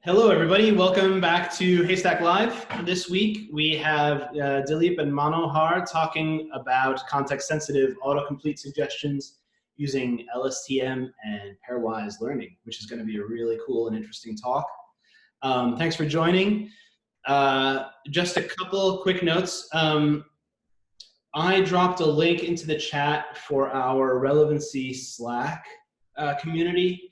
Hello, everybody. Welcome back to Haystack Live. This week, we have Dilip and Manohar talking about context-sensitive autocomplete suggestions using LSTM and pairwise learning, which is going to be a really cool and interesting talk. Thanks for joining. Just a couple quick notes. I dropped a link into the chat for our Relevancy Slack community.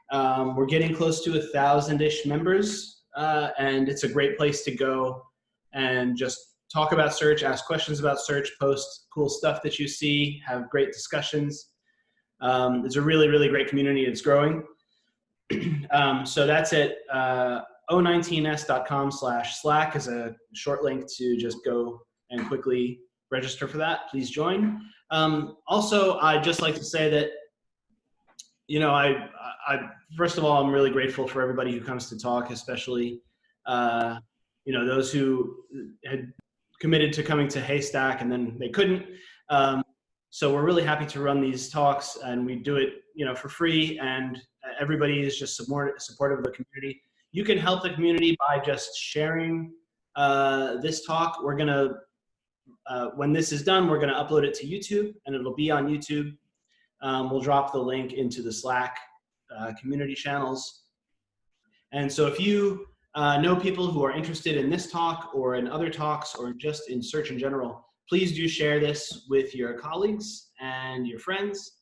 We're getting close to 1,000-ish members, and it's a great place to go and just talk about search, ask questions about search, post cool stuff that you see, have great discussions. It's a really, really great community. It's growing. So that's it. o19s.com/Slack is a short link to just go and quickly register for that. Please join. Also, I'd just like to say that first of all, I'm really grateful for everybody who comes to talk, especially, those who had committed to coming to Haystack and then they couldn't. So we're really happy to run these talks, and we do it, for free, and everybody is just supportive of the community. You can help the community by just sharing this talk. We're gonna, when this is done, we're gonna upload it to YouTube, and it'll be on YouTube. We'll drop the link into the Slack community channels. And so if you know people who are interested in this talk or in other talks or just in search in general, please do share this with your colleagues and your friends,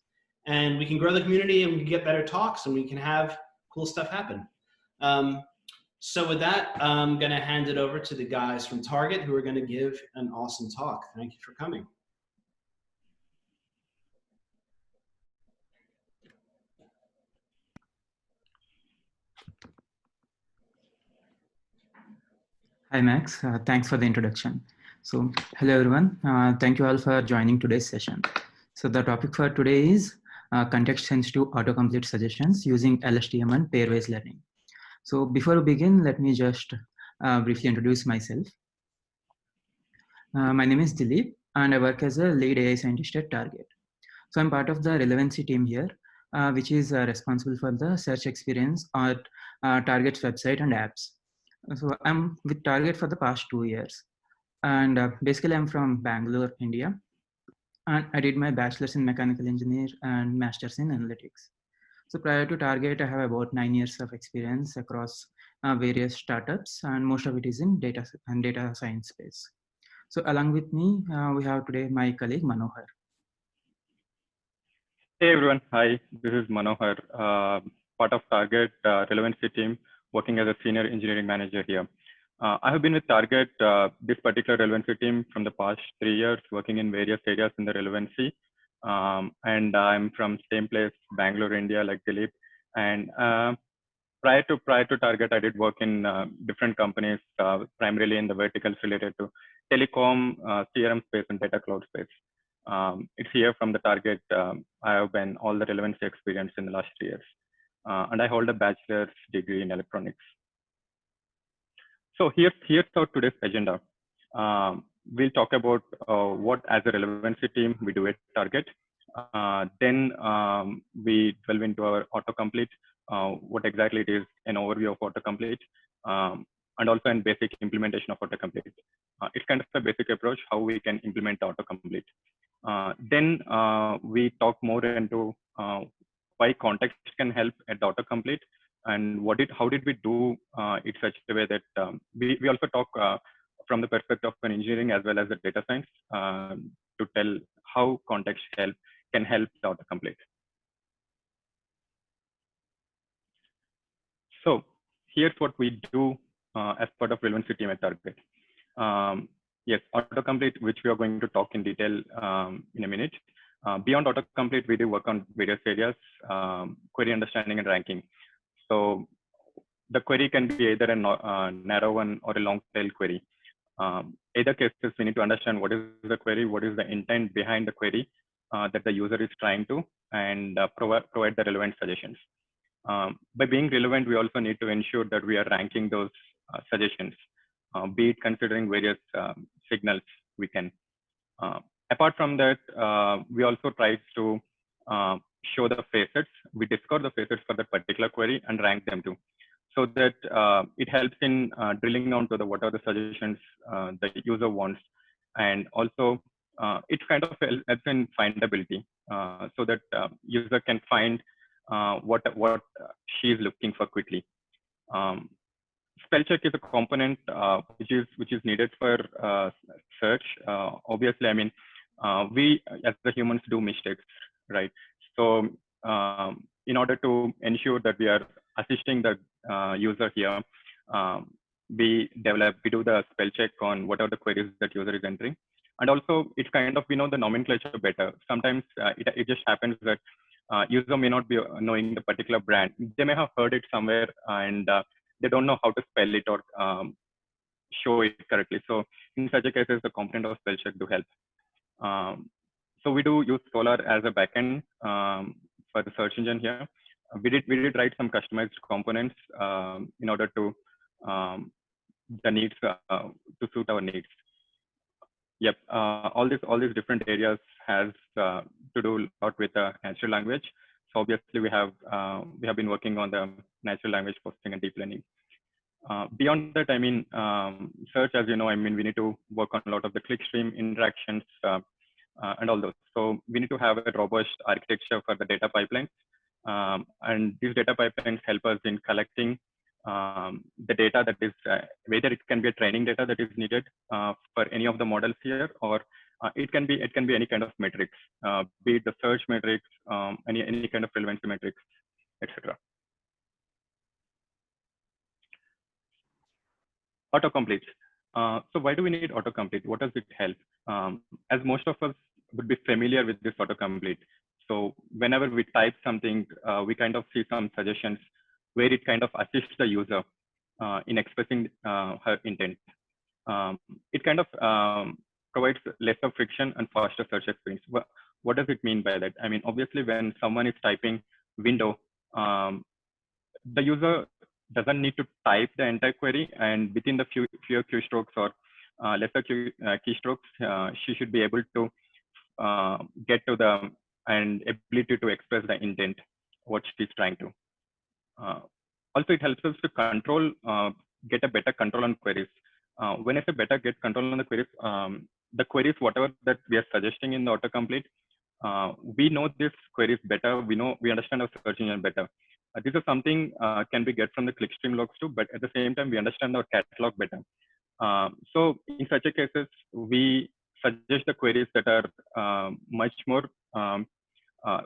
and we can grow the community and we can get better talks and we can have cool stuff happen. So with that, I'm gonna hand it over to the guys from Target who are gonna give an awesome talk. Thank you for coming. Hi, Max. Thanks for the introduction. So, hello, everyone. Thank you all for joining today's session. So, the topic for today is context-sensitive autocomplete suggestions using LSTM and pairwise learning. So, before we begin, let me just briefly introduce myself. My name is Dilip, and I work as a lead AI scientist at Target. So, I'm part of the relevancy team here, which is responsible for the search experience on Target's website and apps. So I'm with Target for the past 2 years, and basically I'm from Bangalore, India, and I did my bachelor's in mechanical engineer and master's in analytics. So prior to Target, I have about 9 years of experience across various startups, and most of it is in data science space. So along with me, we have today my colleague Manohar. Hey everyone, hi, this is Manohar, part of Target relevancy team, working as a senior engineering manager here. I have been with Target, this particular relevancy team, from the past 3 years, working in various areas in the relevancy. And I'm from same place, Bangalore, India, like Dilip. And prior to Target, I did work in different companies, primarily in the verticals related to telecom, CRM space, and data cloud space. It's here from the Target. I have been all the relevancy experience in the last 3 years. And I hold a bachelor's degree in electronics. So here's our today's agenda. We'll talk about what, as a relevancy team, we do at Target. Then we delve into our autocomplete, what exactly it is, an overview of autocomplete, and also in basic implementation of autocomplete. It's kind of a basic approach how we can implement autocomplete. Then we talk more into why context can help at the autocomplete, and how did we do it such a way that we also talk from the perspective of an engineering as well as the data science to tell how context can help the autocomplete. So here's what we do as part of relevancy team at Target. Yes, autocomplete, which we are going to talk in detail in a minute. Beyond autocomplete, we do work on various areas, query understanding and ranking. So the query can be either a narrow one or a long tail query. Either cases, we need to understand what is the query, what is the intent behind the query that the user is trying to, and provide the relevant suggestions. By being relevant, we also need to ensure that we are ranking those suggestions, be it considering various signals we can. Apart from that, we also try to show the facets. We discover the facets for that particular query and rank them too. so that it helps in drilling down to the what are the suggestions the user wants, and also it kind of helps in findability, so that user can find what she is looking for quickly. Spell check is a component which is needed for search. Obviously, I mean, we as the humans do mistakes, right? So in order to ensure that we are assisting the user here, we do the spell check on what are the queries that user is entering. And also, it's kind of, we know the nomenclature better. Sometimes it just happens that user may not be knowing the particular brand. They may have heard it somewhere, and they don't know how to spell it or show it correctly. So in such a cases, the component of spell check do help. So we do use Scholar as a backend for the search engine here. We did write some customized components in order to the needs to suit our needs. Yep, all these different areas has to do a lot with the natural language. So obviously we have been working on the natural language processing and deep learning. Beyond that, I mean, search, as you know, I mean, we need to work on a lot of the clickstream interactions and all those. So we need to have a robust architecture for the data pipelines. And these data pipelines help us in collecting the data that is, whether it can be a training data that is needed for any of the models here, or it can be any kind of metrics, be it the search metrics, any kind of relevancy metrics, etc. Autocomplete. So why do we need autocomplete? What does it help? As most of us would be familiar with this autocomplete. So whenever we type something, we kind of see some suggestions where it kind of assists the user in expressing her intent. It kind of provides lesser friction and faster search experience. What does it mean by that? I mean, obviously, when someone is typing window, the user doesn't need to type the entire query, and within the fewer keystrokes or lesser keystrokes, she should be able to get to the and ability to express the intent, what she's trying to. Also, it helps us to control, get a better control on queries. When I say better get control on the queries, whatever that we are suggesting in the autocomplete, we know this queries better. We understand our search engine better. This is something can be get from the clickstream logs too, but at the same time, we understand our catalog better. So in such a cases, we suggest the queries that are much more,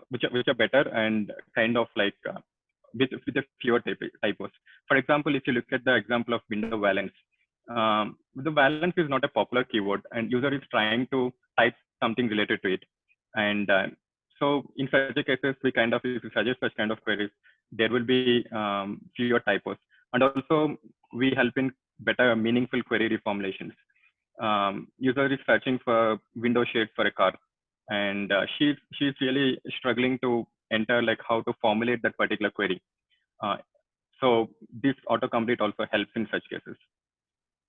which are better and kind of like with a fewer typos. For example, if you look at the example of window valence, the valence is not a popular keyword, and user is trying to type something related to it. And so in such a cases, we kind of, if we suggest such kind of queries, there will be fewer typos. And also we help in better meaningful query reformulations. User is searching for window shade for a car, and she's really struggling to enter like how to formulate that particular query. So this autocomplete also helps in such cases.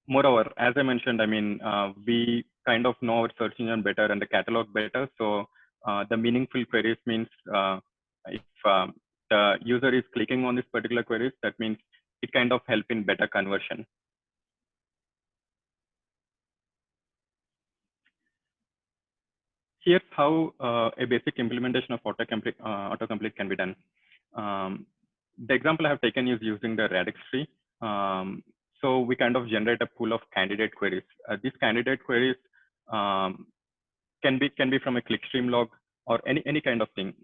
Moreover, as I mentioned, I mean, we kind of know our search engine better and the catalog better. So the meaningful queries means if the user is clicking on this particular queries, that means it kind of help in better conversion. Here's how a basic implementation of autocomplete can be done. The example I have taken is using the Radix tree. So we kind of generate a pool of candidate queries. These candidate queries can be from a clickstream log or any kind of thing.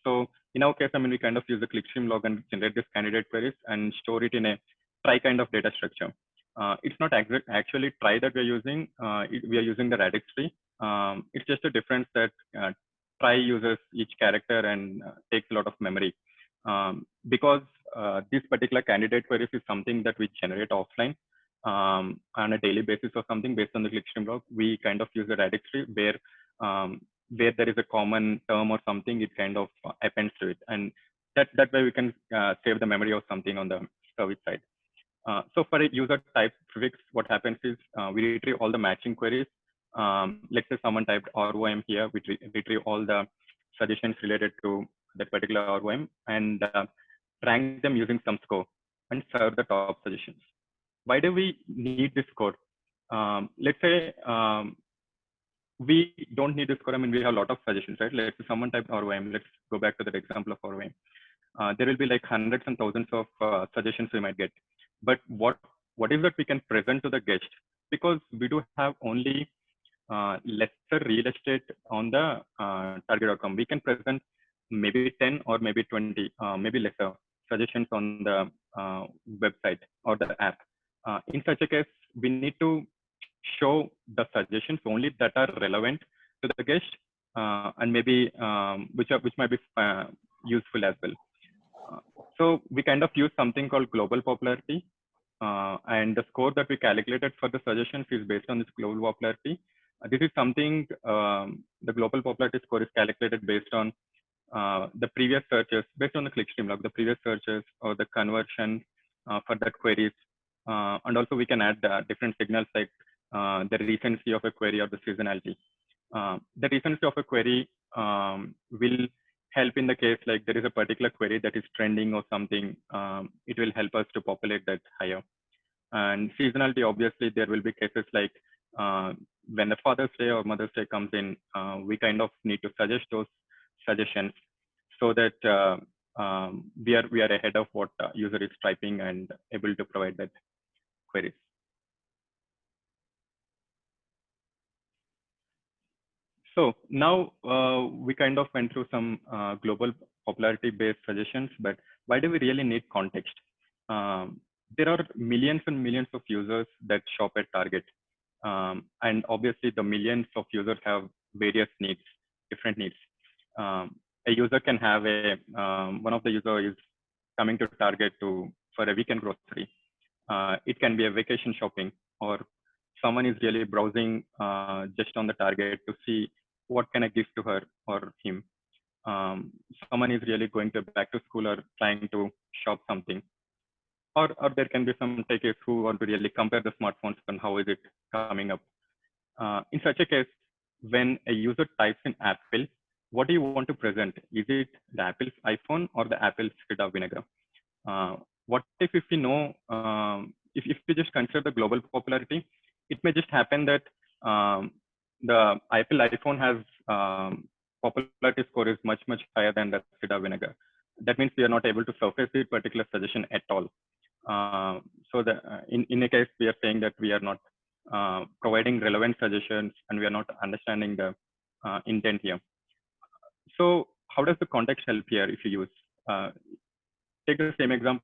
So in our case, I mean, we kind of use the clickstream log and generate these candidate queries and store it in a trie kind of data structure. It's not actually trie that we're using. We are using the Radix tree. It's just a difference that trie uses each character and takes a lot of memory. Because this particular candidate queries is something that we generate offline on a daily basis or something based on the clickstream log. We kind of use the Radix tree where there is a common term or something, it kind of appends to it. And that way we can save the memory of something on the service side. So for a user type prefix, what happens is we retrieve all the matching queries. Let's say someone typed ROM here, we retrieve all the suggestions related to that particular ROM and rank them using some score. and serve the top suggestions. Why do we need this score? Let's say we don't need this score. I mean, we have a lot of suggestions, right? Let's say someone typed ROM. Let's go back to that example of ROM. There will be like hundreds and thousands of suggestions we might get. But what is that we can present to the guest? Because we do have only lesser real estate on the target outcome. We can present maybe 10 or maybe 20, maybe lesser suggestions on the website or the app. In such a case, we need to show the suggestions only that are relevant to the guest and maybe which might be useful as well. So we kind of use something called global popularity, and the score that we calculated for the suggestions is based on this global popularity. This is something, the global popularity score is calculated based on the previous searches, based on the clickstream log, the previous searches or the conversion for that queries. And also we can add different signals like the recency of a query or the seasonality. The recency of a query will help in the case like there is a particular query that is trending or something. It will help us to populate that higher. And seasonality, obviously, there will be cases like when the Father's Day or Mother's Day comes in, we kind of need to suggest those suggestions so that we are ahead of what user is typing and able to provide that queries. So now we kind of went through some global popularity-based suggestions, but why do we really need context? There are millions and millions of users that shop at Target. And obviously the millions of users have various needs, different needs. A user can have one of the users is coming to Target for a weekend grocery. It can be a vacation shopping, or someone is really browsing just on the Target to see what can I give to her or him. Someone is really going to back to school or trying to shop something. Or there can be some techies who want to really compare the smartphones and how is it coming up. In such a case, when a user types in Apple, what do you want to present? Is it the Apple's iPhone or the Apple's cider vinegar? What if we know, if we just consider the global popularity, it may just happen that the Apple iPhone has popularity score is much higher than the cider vinegar. That means we are not able to surface this particular suggestion at all. So in a case, we are saying that we are not providing relevant suggestions and we are not understanding the intent here. So how does the context help here if you use? Take the same example.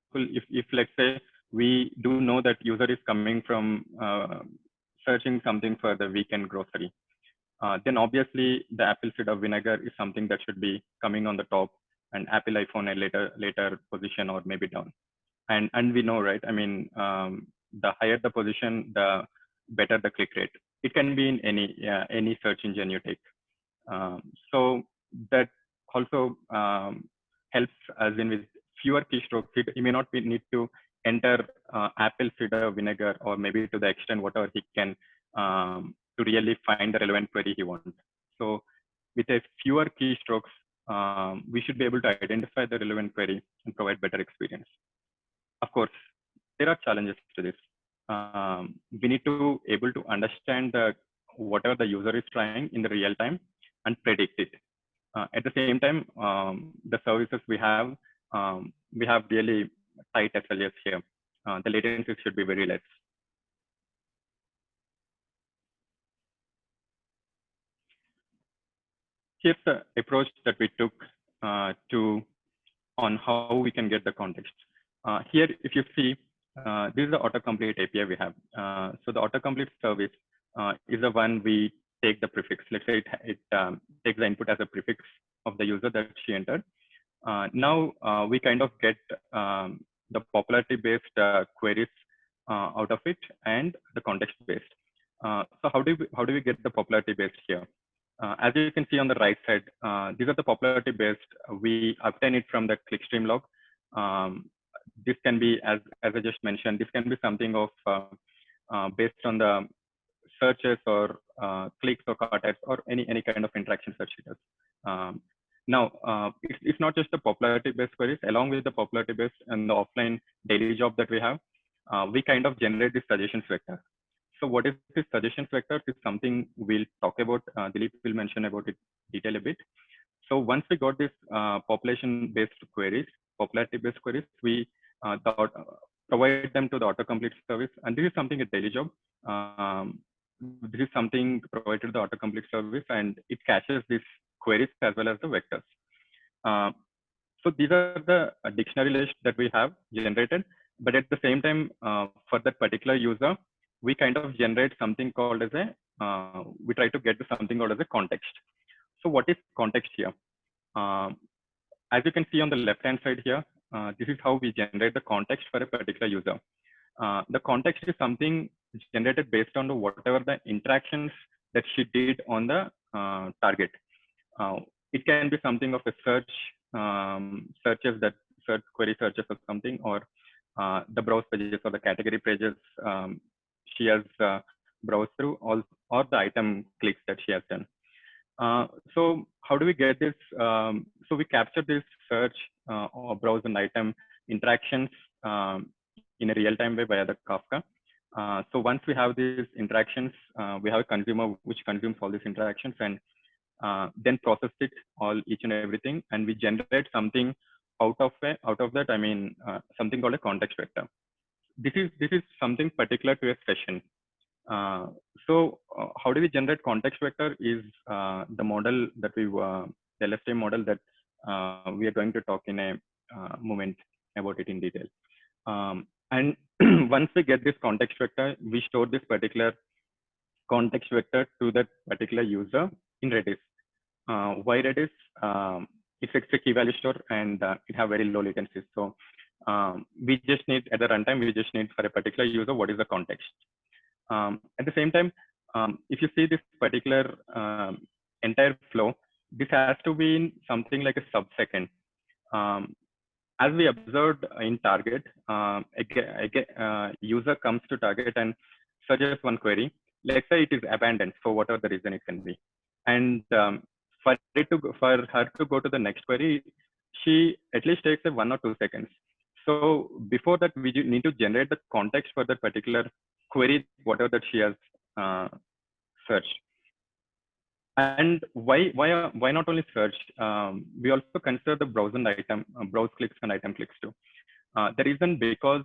If let's say we do know that user is coming from searching something for the weekend grocery, then obviously the apple cider vinegar is something that should be coming on the top and Apple iPhone a later position or maybe down. And we know, right? I mean, the higher the position, the better the click rate. It can be in any search engine you take. So that also helps us in with fewer keystrokes. You may not need to enter apple cider vinegar or maybe to the extent whatever he can to really find the relevant query he wants. So with a fewer keystrokes, we should be able to identify the relevant query and provide better experience. Of course, there are challenges to this. We need to able to understand whatever the user is trying in the real time and predict it. At the same time, the services we have really tight SLAs here. The latency should be very less. Here's the approach that we took on how we can get the context. Here, if you see, this is the autocomplete API we have. So the autocomplete service is the one we take the prefix. Let's say it takes the input as a prefix of the user that she entered. Now we kind of get the popularity-based queries out of it and the context-based. So how do we get the popularity-based here? As you can see on the right side, these are the popularity-based. We obtain it from the clickstream log. This can be, as I just mentioned, this can be something of based on the searches or clicks or cart ads or any kind of interaction search it does. Now, it's not just the popularity-based queries. Along with the popularity-based and the offline daily job that we have, we kind of generate this suggestions vector. So what is this suggestions vector is something we'll talk about. Dilip will mention about it detail a bit. So once we got this population-based queries, popularity-based queries, we provide them to the autocomplete service. And this is something a daily job. This is something provided to the autocomplete service, and it caches these queries as well as the vectors. So these are the dictionary list that we have generated. But at the same time, for that particular user, we kind of generate something called as a, we try to get to something called as a context. So what is context here? As you can see on the left-hand side here, this is how we generate the context for a particular user. The context is something generated based on whatever the interactions that she did on the target. It can be something of a search, searches that query searches or something, or the browse pages or the category pages she has browsed through, or the item clicks that she has done. So how do we get this? So we capture this search or browse and item interactions in a real-time way via the Kafka. So once we have these interactions, we have a consumer which consumes all these interactions and then process it all, each and everything, and we generate something out of that. I mean, something called a context vector. This is something particular to a session. So how do we generate context vector is the model that we, the LSTM model that we are going to talk in a moment about it in detail. And once we get this context vector, we store this particular context vector to that particular user in Redis. Why Redis? It's a key value store and it have very low latency. So we just need at the runtime, we just need for a particular user, what is the context? At the same time, if you see this particular entire flow, this has to be in something like a sub-second. As we observed in Target, user comes to Target and searches one query. Let's say it is abandoned for whatever the reason it can be. And for her to go to the next query, she at least takes 1 or 2 seconds. So before that, we need to generate the context for that particular query, whatever that she has searched. And why not only search? We also consider the browse and item, browse clicks and item clicks too. The reason because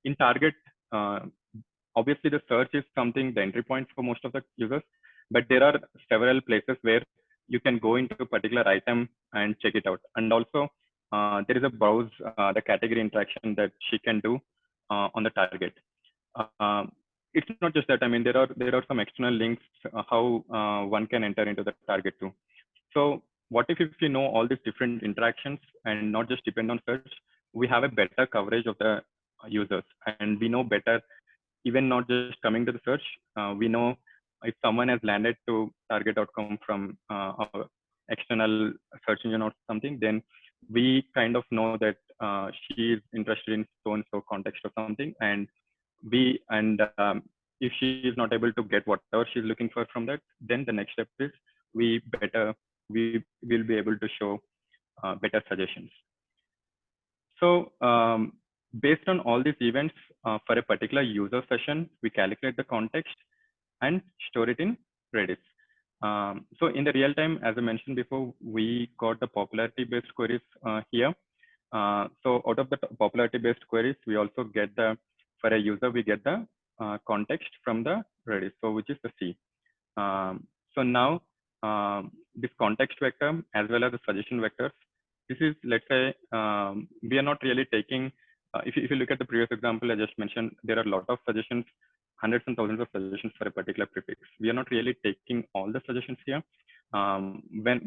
in Target, obviously the search is something, the entry point for most of the users, but there are several places where you can go into a particular item and check it out. And also there is a browse, the category interaction that she can do on the Target. It's not just that. I mean, there are some external links how one can enter into the Target too. So what if you know all these different interactions and not just depend on search, we have a better coverage of the users, and we know better, even not just coming to the search, we know if someone has landed to target.com from our external search engine or something, then we kind of know that she is interested in so-and-so context or something, and if she is not able to get whatever she's looking for from that, then the next step is we will be able to show better suggestions. So based on all these events for a particular user session, we calculate the context and store it in Redis. So in the real time, as I mentioned before, we got the popularity-based queries here. So out of the popularity-based queries, we also get for a user, we get the context from the Redis, so which is the C. So now this context vector as well as the suggestion vectors, this is, let's say, we are not really taking, if you look at the previous example I just mentioned, there are a lot of suggestions, hundreds and thousands of suggestions for a particular prefix. We are not really taking all the suggestions here.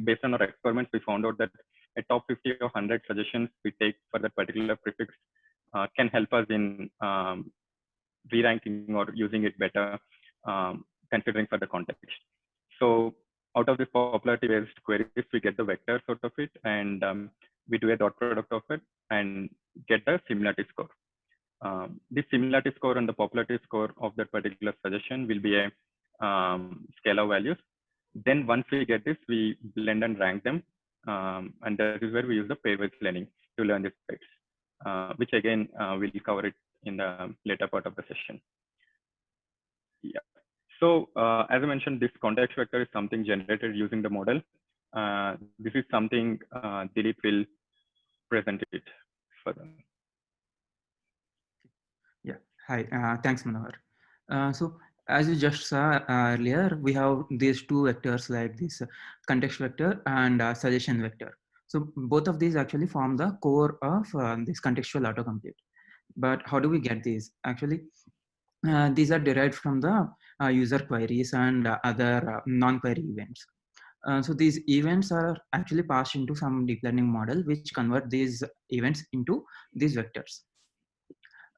Based on our experiments, we found out that a top 50 or 100 suggestions we take for that particular prefix can help us in re-ranking or using it better, considering for the context. So out of this popularity-based queries, we get the vectors out of it, and we do a dot product of it and get the similarity score. This similarity score and the popularity score of that particular suggestion will be a scalar values. Then once we get this, we blend and rank them And that is where we use the pairwise learning to learn these types, which again, we'll cover it in the later part of the session. Yeah. So as I mentioned, this context vector is something generated using the model. This is something Dilip will present it further. Yeah, hi, thanks Manohar. So as you just saw earlier, we have these two vectors like this context vector and suggestion vector. So both of these actually form the core of this contextual autocomplete. But how do we get these? Actually, these are derived from the user queries and other non-query events. So these events are actually passed into some deep learning model, which convert these events into these vectors.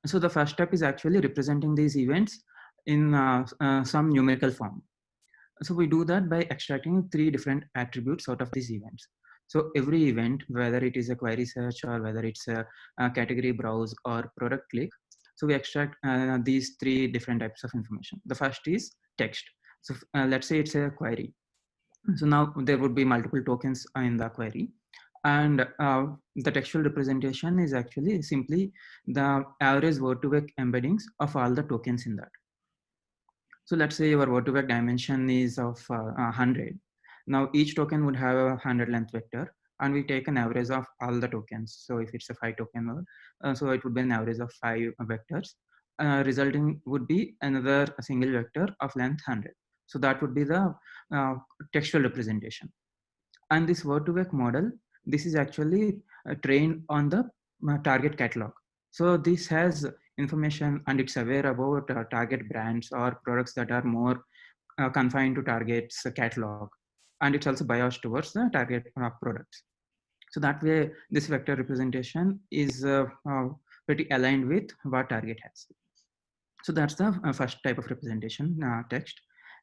So the first step is actually representing these events in some numerical form. So we do that by extracting 3 different attributes out of these events. So every event, whether it is a query search or whether it's a category browse or product click, so we extract these 3 different types of information. The first is text. So let's say it's a query. So now there would be multiple tokens in the query. And the textual representation is actually simply the average word-to-vec embeddings of all the tokens in that. So let's say your word-to-vec dimension is of 100. Now each token would have a 100 length vector, and we take an average of all the tokens. So if it's a 5 token word, so it would be an average of 5 vectors. Resulting would be another single vector of length 100. So that would be the textual representation. And this word-to-vec model, this is actually trained on the target catalog. So this has information and it's aware about target brands or products that are more confined to target's catalog. And it's also biased towards the target products. So that way, this vector representation is pretty aligned with what target has. So that's the first type of representation, text.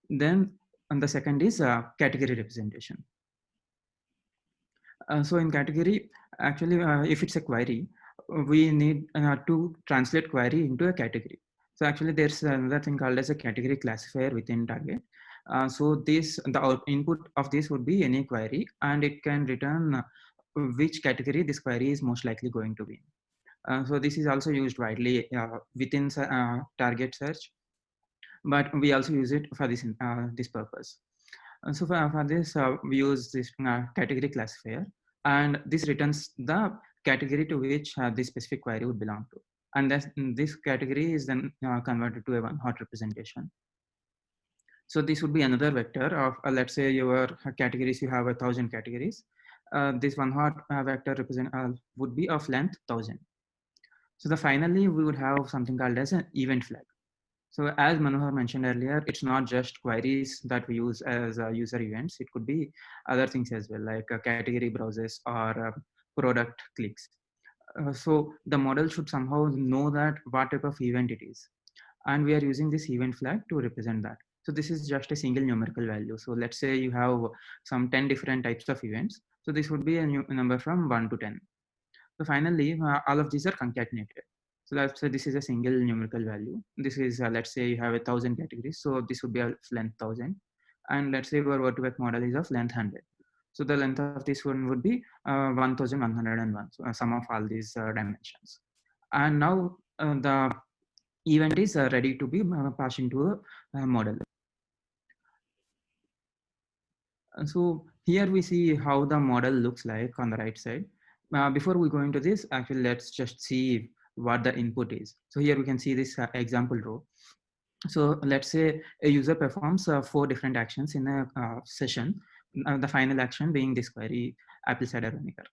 Then and the second is category representation. So in category, actually, if it's a query, we need to translate query into a category. So actually, there's another thing called as a category classifier within target. So this, the input of this would be any query, and it can return which category this query is most likely going to be. So this is also used widely within target search, but we also use it for this this purpose. So for this, we use this category classifier, and this returns the category to which this specific query would belong to. And this category is then converted to a one-hot representation. So this would be another vector of, let's say your categories, you have 1,000 categories. This one-hot vector represent would be of length 1,000. So finally, we would have something called as an event flag. So as Manohar mentioned earlier, it's not just queries that we use as user events. It could be other things as well, like category browses or product clicks. So the model should somehow know that what type of event it is. And we are using this event flag to represent that. So this is just a single numerical value. So let's say you have some 10 different types of events. So this would be a number from 1 to 10. So finally, all of these are concatenated. So let's say this is a single numerical value. This is, let's say you have 1,000 categories. So this would be of length 1,000. And let's say our word-to-vec model is of length 100. So the length of this one would be 1,101, so sum of all these dimensions. And now the event is ready to be passed into a model. So here we see how the model looks like on the right side. Before we go into this, actually, let's just see what the input is. So here we can see this example row. So let's say a user performs 4 different actions in a session, the final action being this query, apple cider vinegar.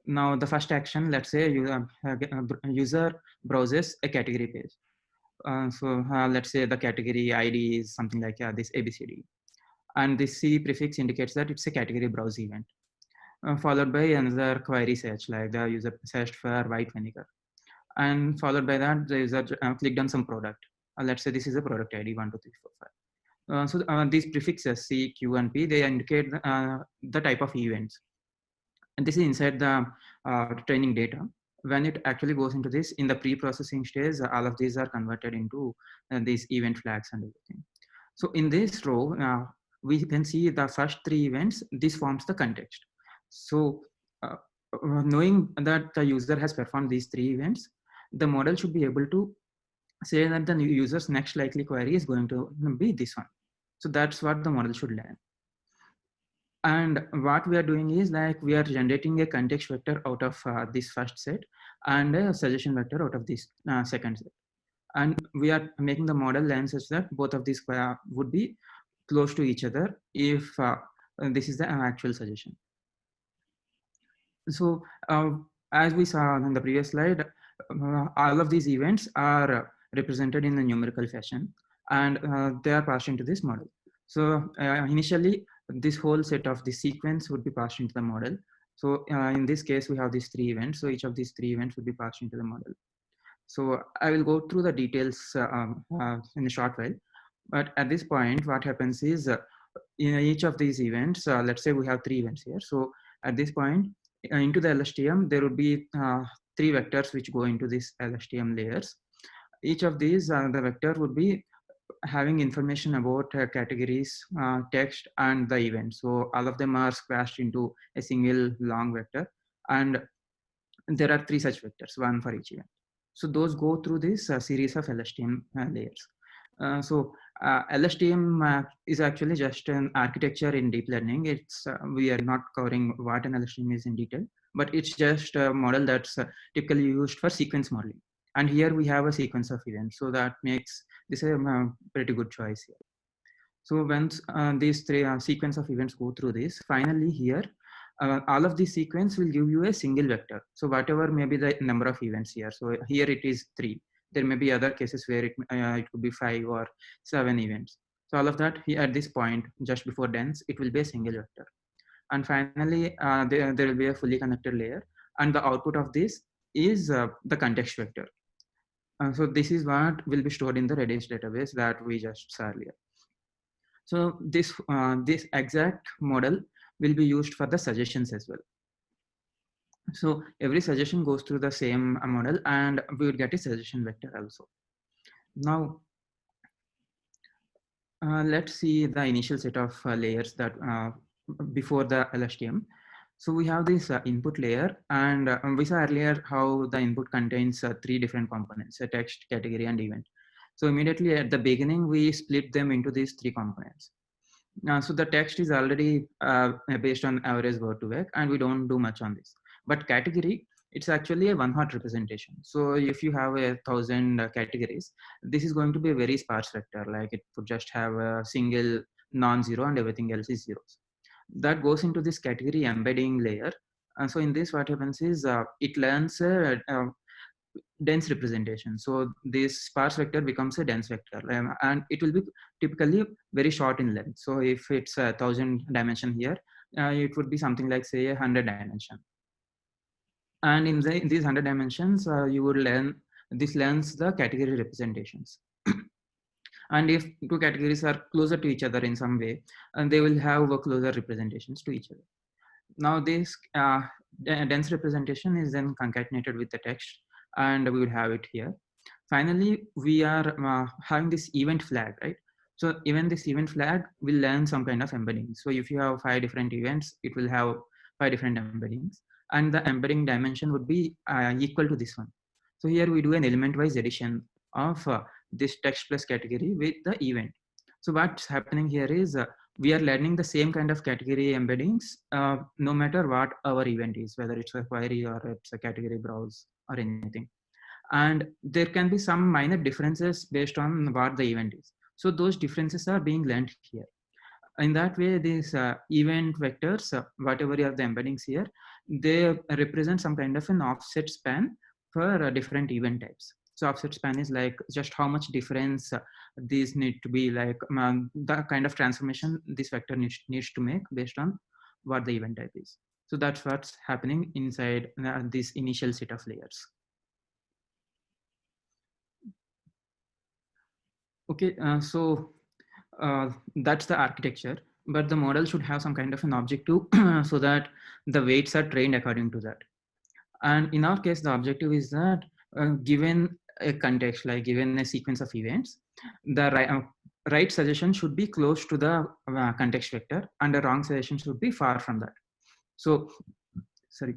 Now the first action, let's say user browses a category page. So let's say the category ID is something like this ABCD. And this C prefix indicates that it's a category browse event. Followed by another query search, like the user searched for white vinegar. And followed by that, the user clicked on some product. Let's say this is a product ID 1, 2, 3, 4, 5. So these prefixes C, Q, and P, they indicate the type of events. And this is inside the training data. When it actually goes into this, in the pre-processing stage, all of these are converted into these event flags and everything. So in this row, we can see the first 3 events. This forms the context. So knowing that the user has performed these 3 events, the model should be able to say that the user's next likely query is going to be this one. So that's what the model should learn. And what we are doing is like we are generating a context vector out of this first set and a suggestion vector out of this second set. And we are making the model learn such that both of these would be close to each other if this is the actual suggestion. So as we saw in the previous slide, all of these events are represented in a numerical fashion, and they are passed into this model. So initially, this whole set of the sequence would be passed into the model. So in this case, we have these 3 events. So each of these 3 events would be passed into the model. So I will go through the details in a short while. But at this point, what happens is in each of these events, let's say we have 3 events here. So at this point, into the LSTM, there would be 3 vectors which go into these LSTM layers. Each of these, the vector would be having information about categories, text, and the event. So all of them are squashed into a single long vector. And there are 3 such vectors, one for each event. So those go through this series of LSTM layers. LSTM is actually just an architecture in deep learning. It's we are not covering what an LSTM is in detail, but it's just a model that's typically used for sequence modeling. And here we have a sequence of events, so that makes this a pretty good choice here. So once these 3 sequence of events go through this, finally here, all of these sequence will give you a single vector. So whatever may be the number of events here. So here it is 3. There may be other cases where it could be 5 or 7 events. So all of that here at this point, just before dense, it will be a single vector. And finally, there will be a fully connected layer. And the output of this is the context vector. So this is what will be stored in the Redis database that we just saw earlier. So this exact model will be used for the suggestions as well. So every suggestion goes through the same model, and we would get a suggestion vector also. Now, let's see the initial set of layers that before the LSTM. So we have this input layer, and we saw earlier how the input contains 3 different components: a text, category, and event. So immediately at the beginning, we split them into these 3 components. So the text is already based on average word to vec, and we don't do much on this. But category, it's actually a one-hot representation. So if you have 1,000 categories, this is going to be a very sparse vector. Like it would just have a single non-zero and everything else is zeros. That goes into this category embedding layer. So in this, what happens is it learns a dense representation. So this sparse vector becomes a dense vector, and it will be typically very short in length. So if it's 1,000 dimension here, it would be something like say 100 dimension. And in these 100 dimensions, you would learn, this learns the category representations. And if 2 categories are closer to each other in some way, and they will have closer representations to each other. Now this dense representation is then concatenated with the text, and we would have it here. Finally, we are having this event flag, right? So even this event flag will learn some kind of embedding. So if you have 5 different events, it will have 5 different embeddings, and the embedding dimension would be equal to this one. So here we do an element-wise addition of this text plus category with the event. So what's happening here is we are learning the same kind of category embeddings no matter what our event is, whether it's a query or it's a category browse or anything. And there can be some minor differences based on what the event is. So those differences are being learned here. In that way, these event vectors, whatever are the embeddings here, they represent some kind of an offset span for different event types. So offset span is like just how much difference these need to be, like the kind of transformation this vector needs to make based on what the event type is. So that's what's happening inside this initial set of layers. Okay, so that's the architecture, but the model should have some kind of an objective so that the weights are trained according to that. And in our case, the objective is that given a context, like given a sequence of events, the right suggestion should be close to the context vector, and the wrong suggestion should be far from that. So, sorry,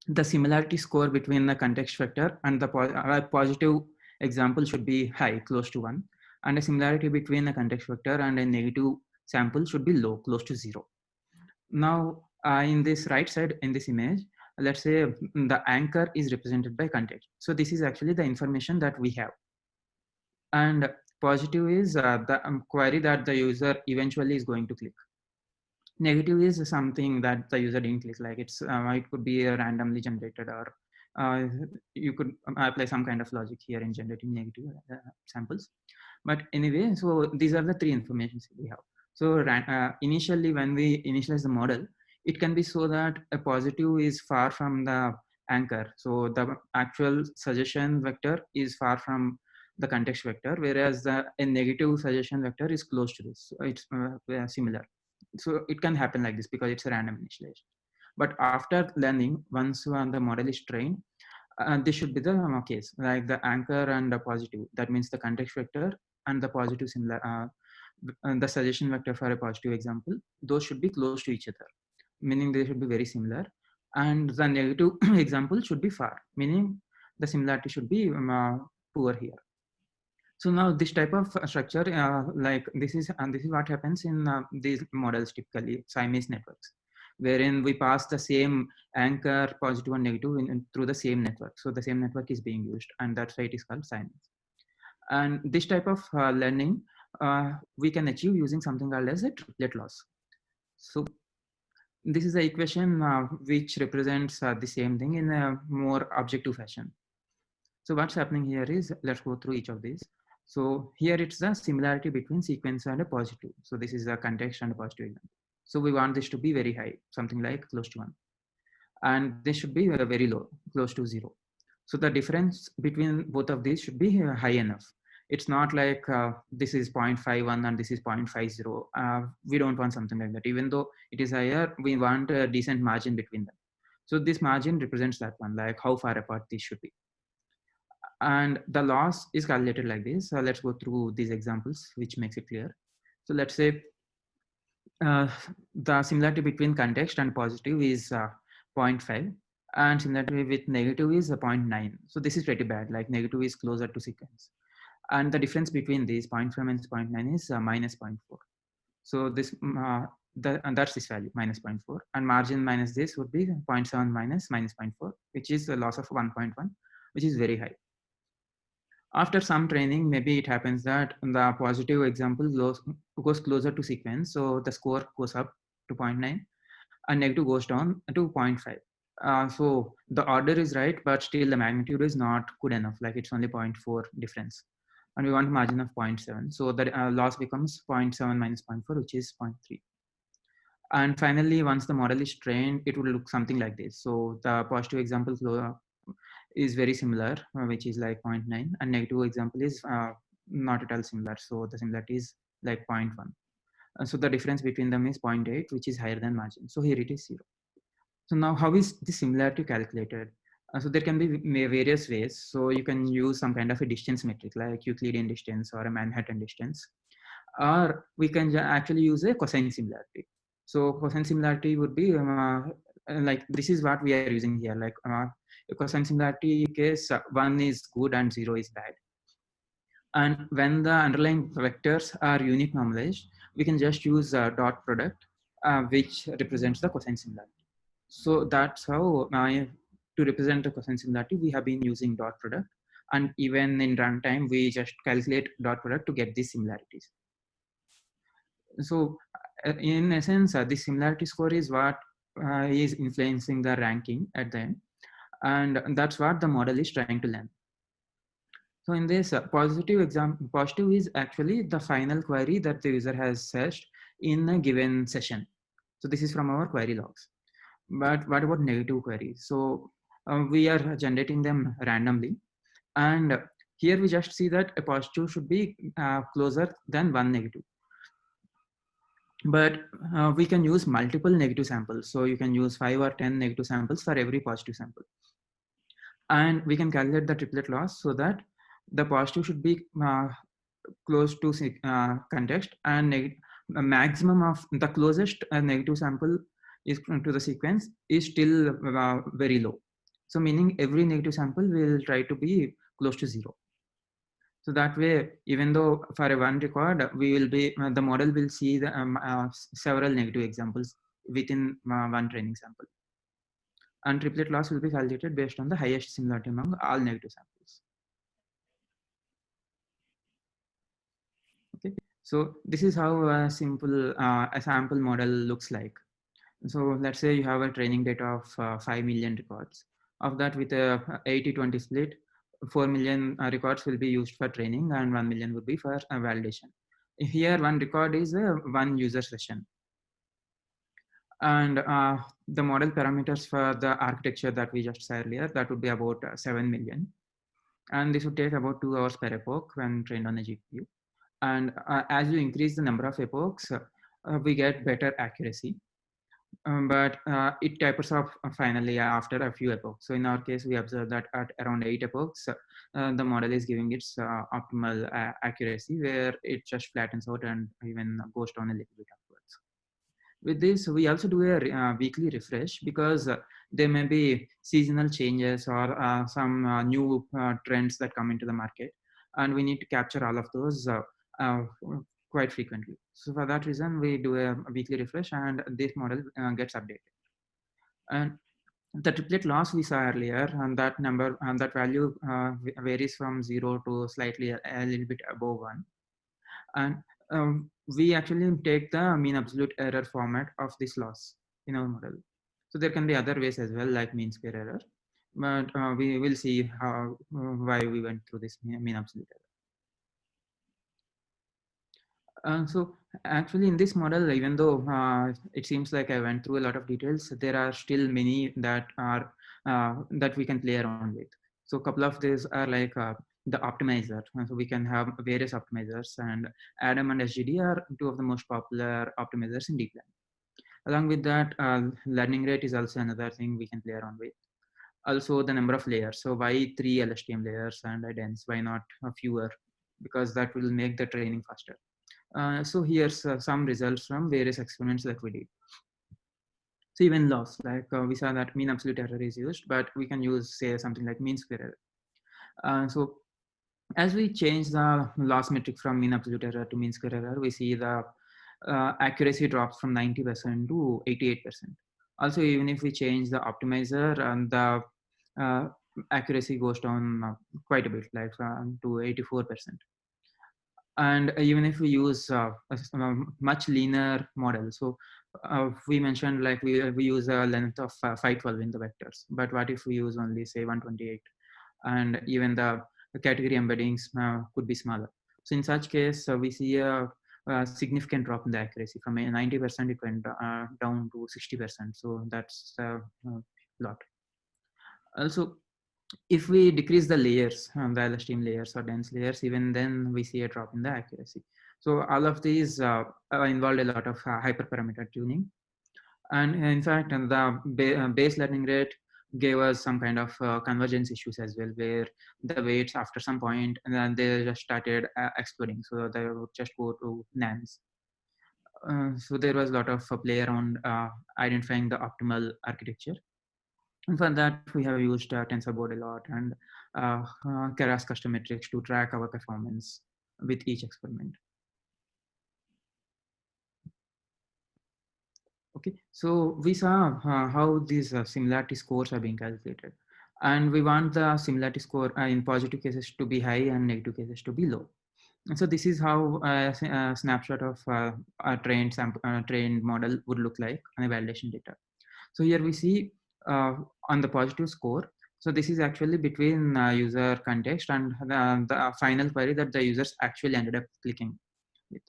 the similarity score between the context vector and the positive example should be high, close to 1. And a similarity between a context vector and a negative sample should be low, close to 0. Now, in this right side, in this image, let's say the anchor is represented by context. So this is actually the information that we have. And positive is the query that the user eventually is going to click. Negative is something that the user didn't click, like it could be randomly generated, or you could apply some kind of logic here in generating negative samples. But anyway, so these are the three informations we have. So initially, when we initialize the model, it can be so that a positive is far from the anchor. So the actual suggestion vector is far from the context vector, whereas a negative suggestion vector is close to this. So it's similar. So it can happen like this because it's a random initialization. But after learning, once the model is trained, this should be the case, like the anchor and the positive. That means the context vector and the positive similar, and the suggestion vector for a positive example, those should be close to each other, meaning they should be very similar. And the negative example should be far, meaning the similarity should be poor here. So now this type of structure, like this is what happens in these models, typically Siamese networks, wherein we pass the same anchor, positive and negative, through the same network. So the same network is being used, and that's why it is called Siamese. And this type of learning we can achieve using something called as a triplet loss. So this is the equation which represents the same thing in a more objective fashion. So what's happening here is, let's go through each of these. So here it's the similarity between sequence and a positive. So this is the context and a positive example. So we want this to be very high, something like close to 1. And this should be very low, close to 0. So the difference between both of these should be high enough. It's not like this is 0.51 and this is 0.50. We don't want something like that. Even though it is higher, we want a decent margin between them. So this margin represents that one, like how far apart these should be. And the loss is calculated like this. So let's go through these examples, which makes it clear. So let's say the similarity between context and positive is 0.5, and similarity with negative is 0.9. So this is pretty bad, like negative is closer to sequence. And the difference between these 0.5 minus 0.9 is minus 0.4. So this and that's this value, minus 0.4, and margin minus this would be 0.7 minus 0.4, which is a loss of 1.1, which is very high. After some training, maybe it happens that the positive example goes closer to sequence. So the score goes up to 0.9 and negative goes down to 0.5. So the order is right, but still the magnitude is not good enough. Like it's only 0.4 difference. And we want a margin of 0.7. So the loss becomes 0.7 minus 0.4, which is 0.3. And finally, once the model is trained, it will look something like this. So the positive example is very similar, which is like 0.9, and negative example is not at all similar. So the similarity is like 0.1. So the difference between them is 0.8, which is higher than margin. So here it is 0. So now how is the similarity calculated? So there can be various ways. So you can use some kind of a distance metric like Euclidean distance or a Manhattan distance, or we can actually use a cosine similarity. So cosine similarity would be like this is what we are using here, like a cosine similarity case 1 is good and 0 is bad. And when the underlying vectors are unique normalized, we can just use dot product, which represents the cosine similarity. So that's how to represent the cosine similarity, we have been using dot product. And even in runtime, we just calculate dot product to get these similarities. So in essence, the similarity score is what is influencing the ranking at the end. And that's what the model is trying to learn. So in this positive example, positive is actually the final query that the user has searched in a given session. So this is from our query logs. But what about negative queries? So we are generating them randomly. And here we just see that a positive should be closer than one negative. But we can use multiple negative samples. So you can use 5 or 10 negative samples for every positive sample. And we can calculate the triplet loss so that the positive should be close to context, and a maximum of the closest negative sample is to the sequence is still very low. So meaning every negative sample will try to be close to 0. So that way, even though for a one record, we will be the model will see the several negative examples within one training sample. And triplet loss will be calculated based on the highest similarity among all negative samples. Okay, so this is how a simple a sample model looks like. So let's say you have a training data of 5 million records. Of that, with a 80-20 split, 4 million records will be used for training and 1 million would be for validation. Here, one record is one user session. And the model parameters for the architecture that we just said earlier, that would be about 7 million. And this would take about 2 hours per epoch when trained on a GPU. And as you increase the number of epochs, we get better accuracy. But it tapers off finally after a few epochs. So in our case, we observe that at around 8 epochs, the model is giving its optimal accuracy, where it just flattens out and even goes down a little bit upwards. With this, we also do a weekly refresh because there may be seasonal changes or some new trends that come into the market, and we need to capture all of those quite frequently. So for that reason, we do a weekly refresh and this model gets updated. And the triplet loss we saw earlier, and that number and that value varies from 0 to slightly a little bit above 1. And we actually take the mean absolute error format of this loss in our model. So there can be other ways as well, like mean square error, but we will see how why we went through this mean absolute error. So actually in this model, even though it seems like I went through a lot of details, there are still many that are that we can play around with. So a couple of these are like the optimizer. So we can have various optimizers, and ADAM and SGD are two of the most popular optimizers in deep learning. Along with that, learning rate is also another thing we can play around with. Also the number of layers. So why 3 LSTM layers and a dense? Why not fewer? Because that will make the training faster. So here's some results from various experiments that we did. So even loss, like we saw that mean absolute error is used, but we can use say something like mean square error. So as we change the loss metric from mean absolute error to mean square error, we see the accuracy drops from 90% to 88%. Also, even if we change the optimizer, and the accuracy goes down quite a bit, like to 84%. And even if we use a much leaner model, so we mentioned like we use a length of 512 in the vectors, but what if we use only say 128, and even the category embeddings could be smaller. So in such case, we see a significant drop in the accuracy. From 90% it went down to 60%. So that's a lot. Also, if we decrease the layers, the LSTM layers or dense layers, even then we see a drop in the accuracy. So all of these involved a lot of hyperparameter tuning. And in fact, the base learning rate gave us some kind of convergence issues as well, where the weights after some point, and then they just started exploding. So they would just go to nans. So there was a lot of play around identifying the optimal architecture. And for that, we have used TensorBoard a lot and Keras custom metrics to track our performance with each experiment. Okay, so we saw how these similarity scores are being calculated. And we want the similarity score in positive cases to be high and negative cases to be low. And so this is how a snapshot of a trained model would look like on a validation data. So here we see on the positive score. So this is actually between user context and the final query that the users actually ended up clicking with.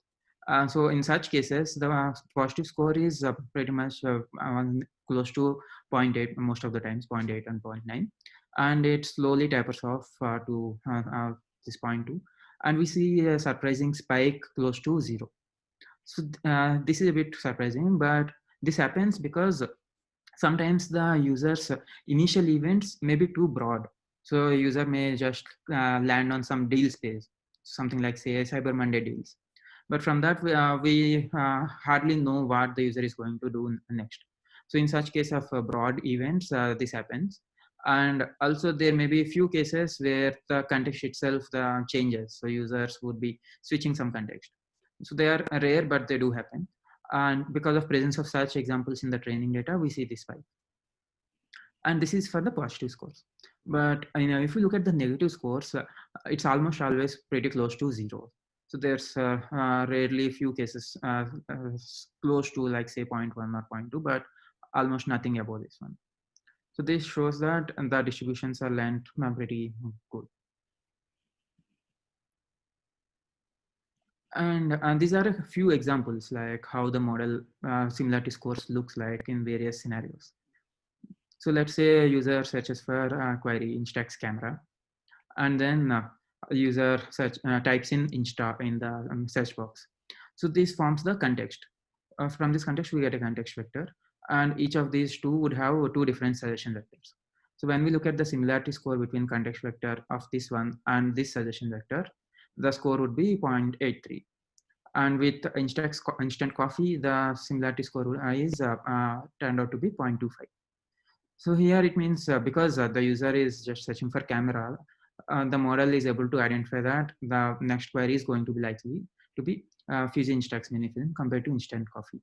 So in such cases, the positive score is pretty much close to 0.8 most of the times, 0.8 and 0.9. And it slowly tapers off to this 0.2. And we see a surprising spike close to 0. So this is a bit surprising, but this happens because sometimes the user's initial events may be too broad. So a user may just land on some deal space, something like say Cyber Monday deals. But from that, we hardly know what the user is going to do next. So in such case of broad events, this happens. And also there may be a few cases where the context itself changes. So users would be switching some context. So they are rare, but they do happen. And because of presence of such examples in the training data, we see this spike. And this is for the positive scores. But if you look at the negative scores, it's almost always pretty close to 0. So there's rarely few cases close to like say 0.1 or 0.2, but almost nothing above this one. So this shows that the distributions are lent pretty good. And these are a few examples like how the model similarity scores looks like in various scenarios. So let's say a user searches for a query Instax camera, and then a user types in Insta in the search box. So this forms the context. From this context, we get a context vector, and each of these two would have 2 different suggestion vectors. So when we look at the similarity score between context vector of this one and this suggestion vector, the score would be 0.83. And with instant coffee, the similarity score is turned out to be 0.25. So here it means because the user is just searching for camera, the model is able to identify that the next query is going to be likely to be Fuzzy Instax mini film compared to instant coffee.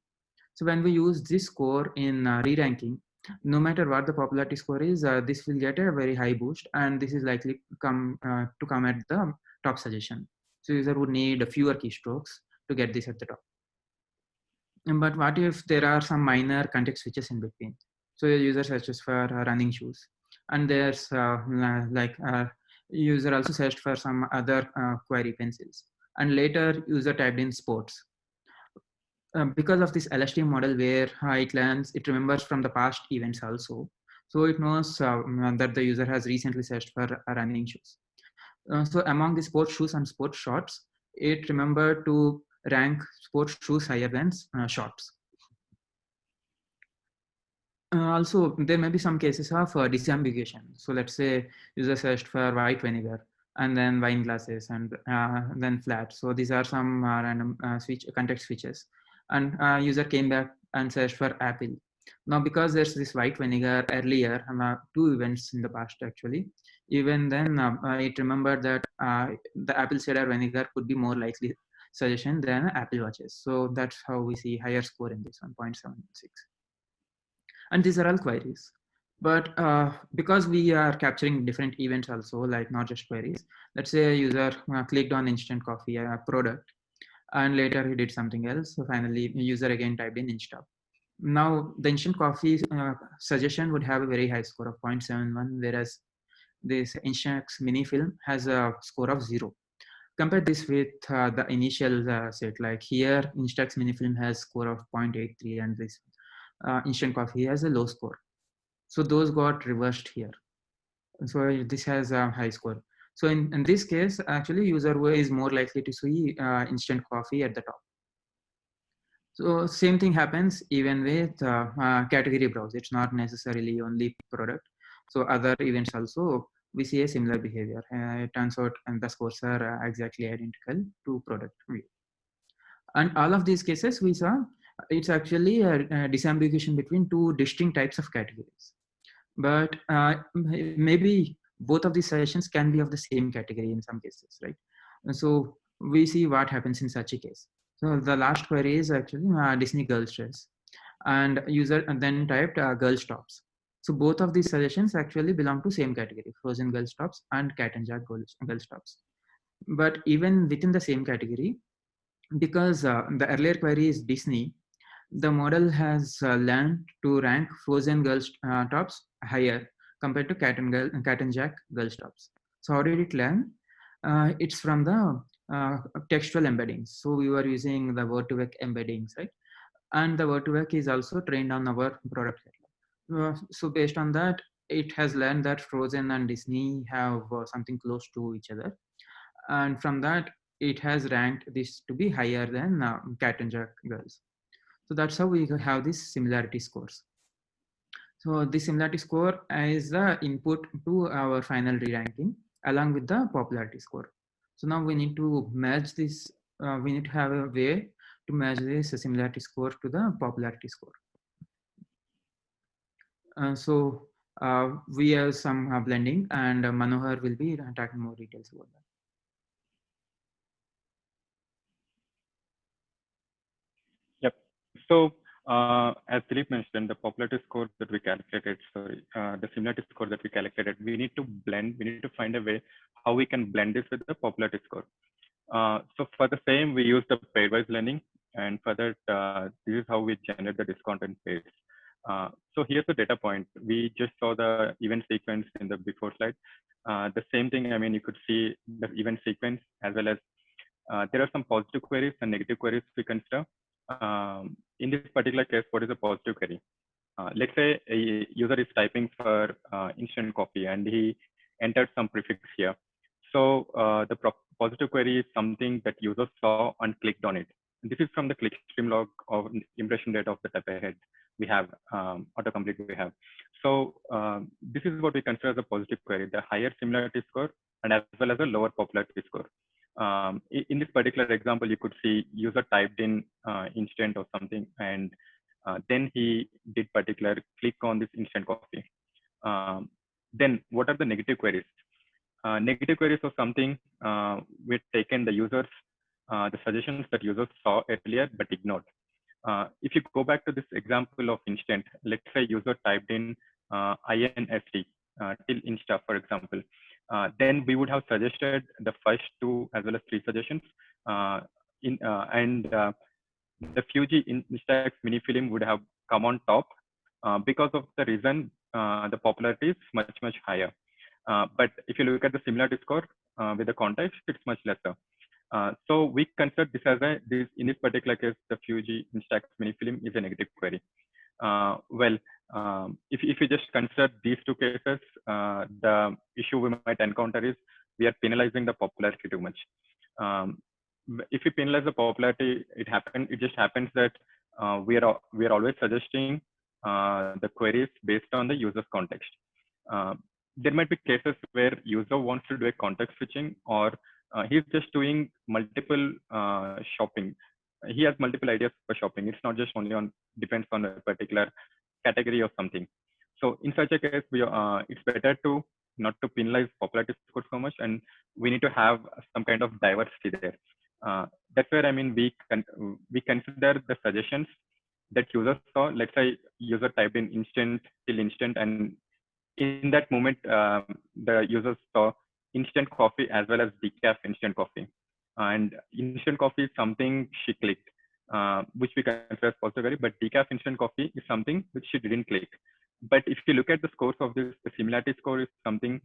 So when we use this score in re-ranking, no matter what the popularity score is, this will get a very high boost, and this is likely to come at the top suggestion. So user would need fewer keystrokes to get this at the top. But what if there are some minor context switches in between? So a user searches for running shoes, and there's user also searched for some other query pencils, and later user typed in sports. Because of this LSTM model where it remembers from the past events also, so it knows that the user has recently searched for running shoes. So among the sports shoes and sports shorts, it remembered to rank sports shoes higher than shorts. Also, there may be some cases of disambiguation. So let's say user searched for white vinegar and then wine glasses and then flat. So these are some random context switches. And user came back and searched for apple. Now, because there's this white vinegar earlier, 2 events in the past actually, even then it remembered that the apple cider vinegar could be more likely suggestion than Apple Watches. So that's how we see higher score in this 1.76. And these are all queries. But because we are capturing different events also, like not just queries, let's say a user clicked on instant coffee product, and later he did something else. So finally, a user again typed in Insta. Now, the instant coffee suggestion would have a very high score of 0.71, whereas this Instax mini film has a score of 0. Compare this with the initial set, like here, Instax mini film has score of 0.83, and this instant coffee has a low score. So those got reversed here. So this has a high score. So in this case, actually user is more likely to see instant coffee at the top. So same thing happens even with category browse. It's not necessarily only product. So other events also, we see a similar behavior. It turns out and the scores are exactly identical to product view. And all of these cases we saw, it's actually a disambiguation between 2 distinct types of categories. But maybe both of these suggestions can be of the same category in some cases, right? And so we see what happens in such a case. So the last query is actually Disney girls dress, and user then typed girls tops. So both of these suggestions actually belong to same category, Frozen girls tops and Cat and Jack girls tops. But even within the same category, because the earlier query is Disney, the model has learned to rank Frozen girls tops higher compared to Cat and Jack girls tops. So how did it learn? It's from the textual embeddings. So we were using the Word2Vec embeddings, right? And the Word2Vec is also trained on our product catalog. So based on that, it has learned that Frozen and Disney have something close to each other. And from that, it has ranked this to be higher than Cat and Jack girls. So that's how we have these similarity scores. So the similarity score is the input to our final re-ranking along with the popularity score. So now we need to merge this, we need to have a way to merge this similarity score to the popularity score. We have some blending, and Manohar will be talking more details about that. Yep. So as Dilip mentioned, the popularity score that we calculated, the similarity score that we calculated, we need to blend, we need to find a way how we can blend this with the popularity score. So for the same, we use the pairwise learning, and for that, this is how we generate the discontent pairs. So here's the data point. We just saw the event sequence in the before slide. The same thing, I mean, you could see the event sequence as well as there are some positive queries and negative queries we consider. In this particular case, what is a positive query? Let's say a user is typing for instant coffee and he entered some prefix here. So the positive query is something that user saw and clicked on it. And this is from the clickstream log of impression data of the type ahead we have, autocomplete we have. So this is what we consider as a positive query, the higher similarity score and as well as a lower popularity score. In this particular example, you could see user typed in instant or something, and then he did particular click on this instant coffee. Then what are the negative queries? Negative queries are something we've taken the users, the suggestions that users saw earlier but ignored. If you go back to this example of instant, let's say user typed in INST till Insta, for example, then we would have suggested the first 2 as well as 3 suggestions. The Fuji Instax mini film would have come on top because of the reason the popularity is much, much higher. But if you look at the similarity score with the context, it's much lesser. So we consider this as in this particular case, the Fuji Instax mini film is a negative query. If you just consider these 2 cases, the issue we might encounter is we are penalizing the popularity too much. If we penalize the popularity, it just happens that we are always suggesting the queries based on the user's context. There might be cases where user wants to do a context switching, or he's just doing multiple shopping. He has multiple ideas for shopping. It's not just only depends on a particular category or something. So in such a case, it's better to not to penalize popularity score so much, and we need to have some kind of diversity there. That's where, I mean, we consider the suggestions that users saw. Let's say user typed in instant till instant, and in that moment, the users saw instant coffee as well as decaf instant coffee. And instant coffee is something she clicked, which we consider as positive, but decaf instant coffee is something which she didn't click. But if you look at the scores of this, the similarity score is something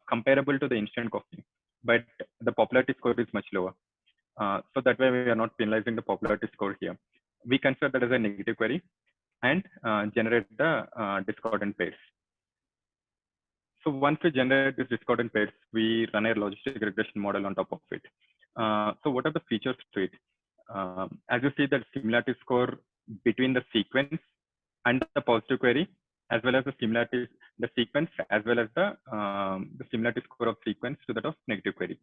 comparable to the instant coffee, but the popularity score is much lower. So that way we are not penalizing the popularity score here. We consider that as a negative query and generate the discordant pairs. So once we generate this discordant pairs, we run a logistic regression model on top of it. So what are the features to it? As you see, the similarity score between the sequence and the positive query, as well as the similarity, the sequence, as well as the similarity score of sequence to that of negative query.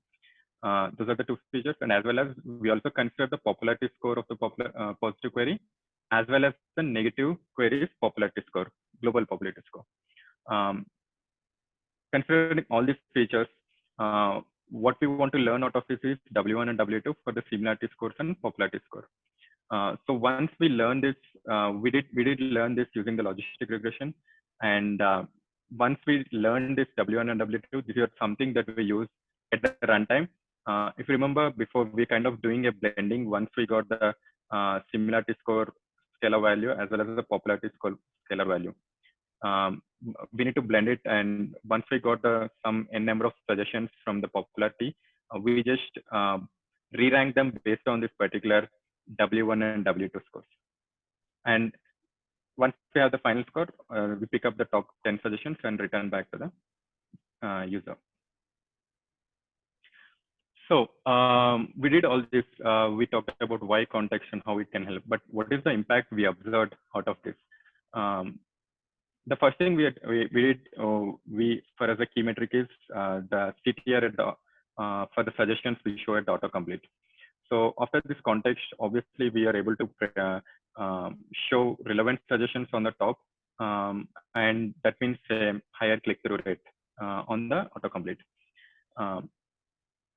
Those are the 2 features, and as well as we also consider the popularity score of the positive query, as well as the negative query's popularity score, global popularity score. Considering all these features, what we want to learn out of this is W1 and W2 for the similarity scores and popularity score. So once we learn this, we did learn this using the logistic regression, and once we learn this W1 and W2, this is something that we use at the runtime. If you remember, before we kind of doing a blending, once we got the similarity score scalar value as well as the popularity score scalar value, we need to blend it. And once we got some n number of suggestions from the popularity, we just re-rank them based on this particular W1 and W2 scores. And once we have the final score, we pick up the top 10 suggestions and return back to the user. So we did all this. We talked about why context and how it can help, but what is the impact we observed out of this? The first thing we did, for as a key metric is the CTR at the, for the suggestions we show at the autocomplete. So after this context, obviously we are able to show relevant suggestions on the top and that means a higher click-through rate on the autocomplete.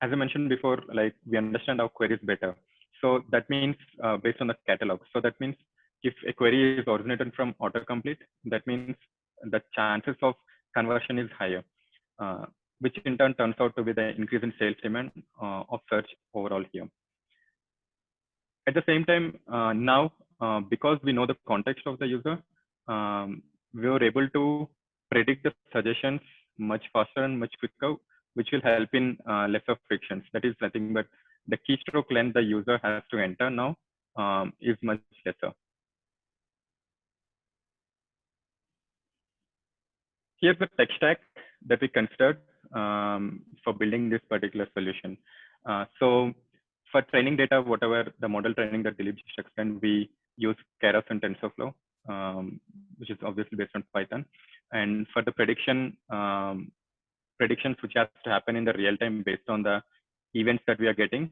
As I mentioned before, like we understand our queries better. So that means based on the catalog. So that means if a query is originated from autocomplete, that means the chances of conversion is higher, which in turn turns out to be the increase in sales demand of search overall here. At the same time, now, because we know the context of the user, we were able to predict the suggestions much faster and much quicker, which will help in lesser frictions. That is nothing but the keystroke length the user has to enter now is much lesser. Here's the tech stack that we considered for building this particular solution. So for training data, whatever the model training that Dilip just explained, we use Keras and TensorFlow, which is obviously based on Python. And for the predictions which has to happen in the real time based on the events that we are getting,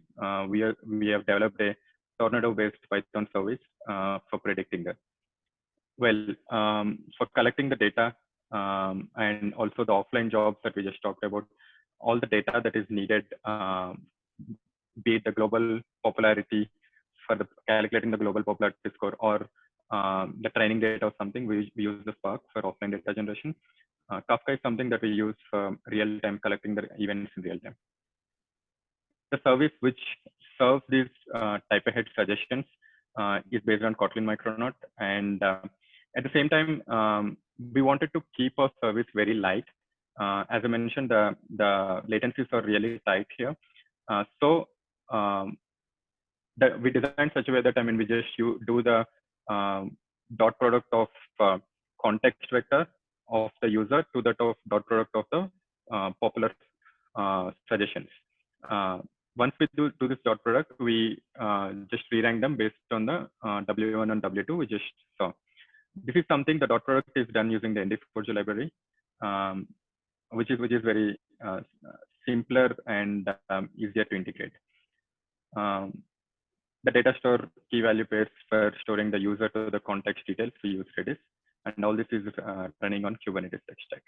we have developed a Tornado-based Python service for predicting that. Well, for collecting the data and also the offline jobs that we just talked about, all the data that is needed, be it the global popularity for the calculating the global popularity score or the training data or something, we use the Spark for offline data generation. Kafka is something that we use for real-time collecting the events in real time. The service which serves these type ahead suggestions is based on Kotlin Micronaut, and at the same time, we wanted to keep our service very light. As I mentioned, the latencies are really tight here. So we designed such a way that we just do the dot product of context vector of the user to that of dot product of the popular suggestions. Once we do this dot product, we just re-rank them based on the W1 and W2 we just saw. This is something the dot product is done using the ND4J library, which is very simpler and easier to integrate. The data store key value pairs for storing the user to the context details, we use Redis, and all this is running on Kubernetes tech stack.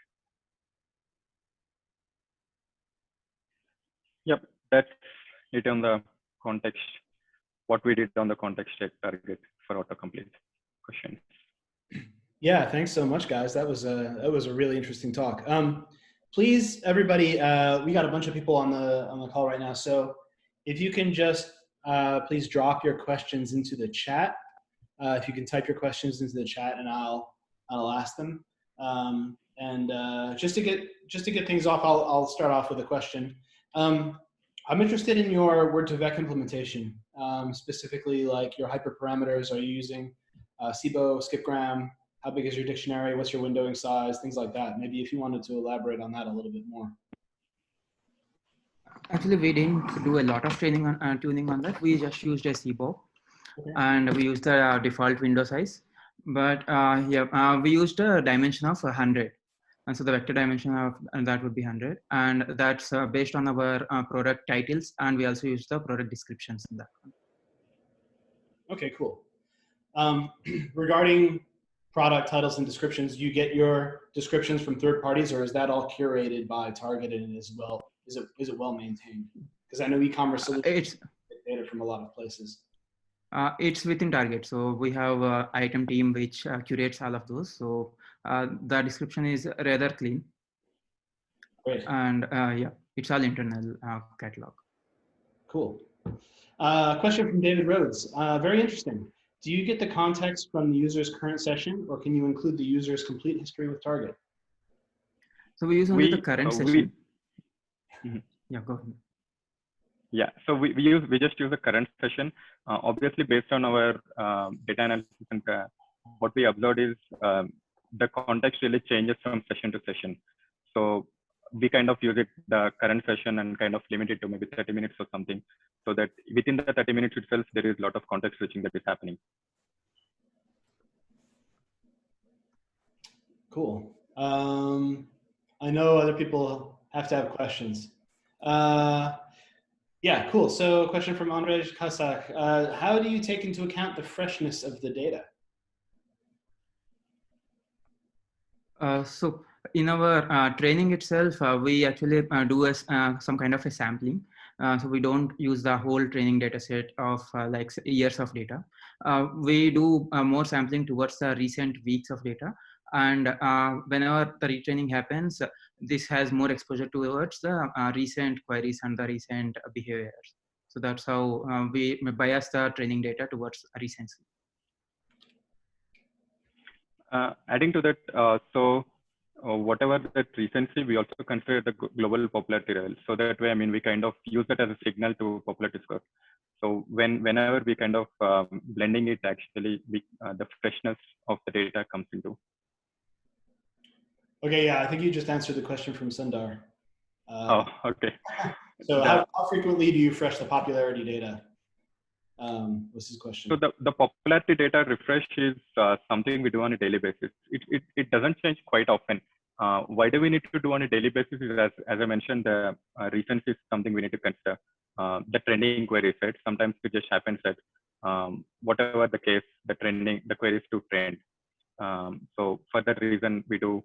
Yep, that's it on the context, what we did on the context target for autocomplete questions. Yeah, thanks so much, guys. That was a really interesting talk. Please, everybody, we got a bunch of people on the call right now, so if you can just please drop your questions into the chat. If you can type your questions into the chat, and I'll ask them. And just to get things off, I'll start off with a question. I'm interested in your Word2Vec implementation, specifically like your hyperparameters. Are you using SIBO, skipgram? How big is your dictionary? What's your windowing size? Things like that. Maybe if you wanted to elaborate on that a little bit more. Actually, we didn't do a lot of training on tuning on that. We just used a SIBO, and we used the default window size. But we used a dimension of 100. And so the vector dimension of that would be 100. And that's based on our product titles. And we also use the product descriptions in that one. Okay, cool. Regarding product titles and descriptions, you get your descriptions from third parties, or is that all curated by Target and as well? Is it well maintained? Because I know e-commerce solutions get data from a lot of places. It's within Target. So we have an item team which curates all of those. So the description is rather clean. Great. And yeah, it's all internal catalog. Cool. Question from David Rhodes. Very interesting. Do you get the context from the user's current session, or can you include the user's complete history with Target? So we use only the current session. Yeah, go ahead. Yeah, so we just use the current session. Obviously, based on our data analysis, and what we observed is the context really changes from session to session. So we kind of use the current session and kind of limit it to maybe 30 minutes or something, so that within the 30 minutes itself, there is a lot of context switching that is happening. Cool. I know other people have to have questions. Yeah, cool. So a question from Andrzej Kasak. How do you take into account the freshness of the data? So in our training itself, we actually do some kind of a sampling. So we don't use the whole training data set of like years of data. We do more sampling towards the recent weeks of data. And whenever the retraining happens, this has more exposure towards the recent queries and the recent behaviors. So that's how we bias the training data towards recency. Adding to that, whatever that recency, we also consider the global popularity level. So that way, I mean, we kind of use that as a signal to popularity score. So whenever we kind of blending it, actually, the freshness of the data comes into. Okay, yeah, I think you just answered the question from Sundar. Oh, okay. So how frequently do you refresh the popularity data? Was his question. So the popularity data refresh is something we do on a daily basis. It doesn't change quite often. Why do we need to do on a daily basis? Is as I mentioned, the recency is something we need to consider. The trending queries, right? Sometimes it just happens that whatever the case, the queries to trend. So for that reason, we do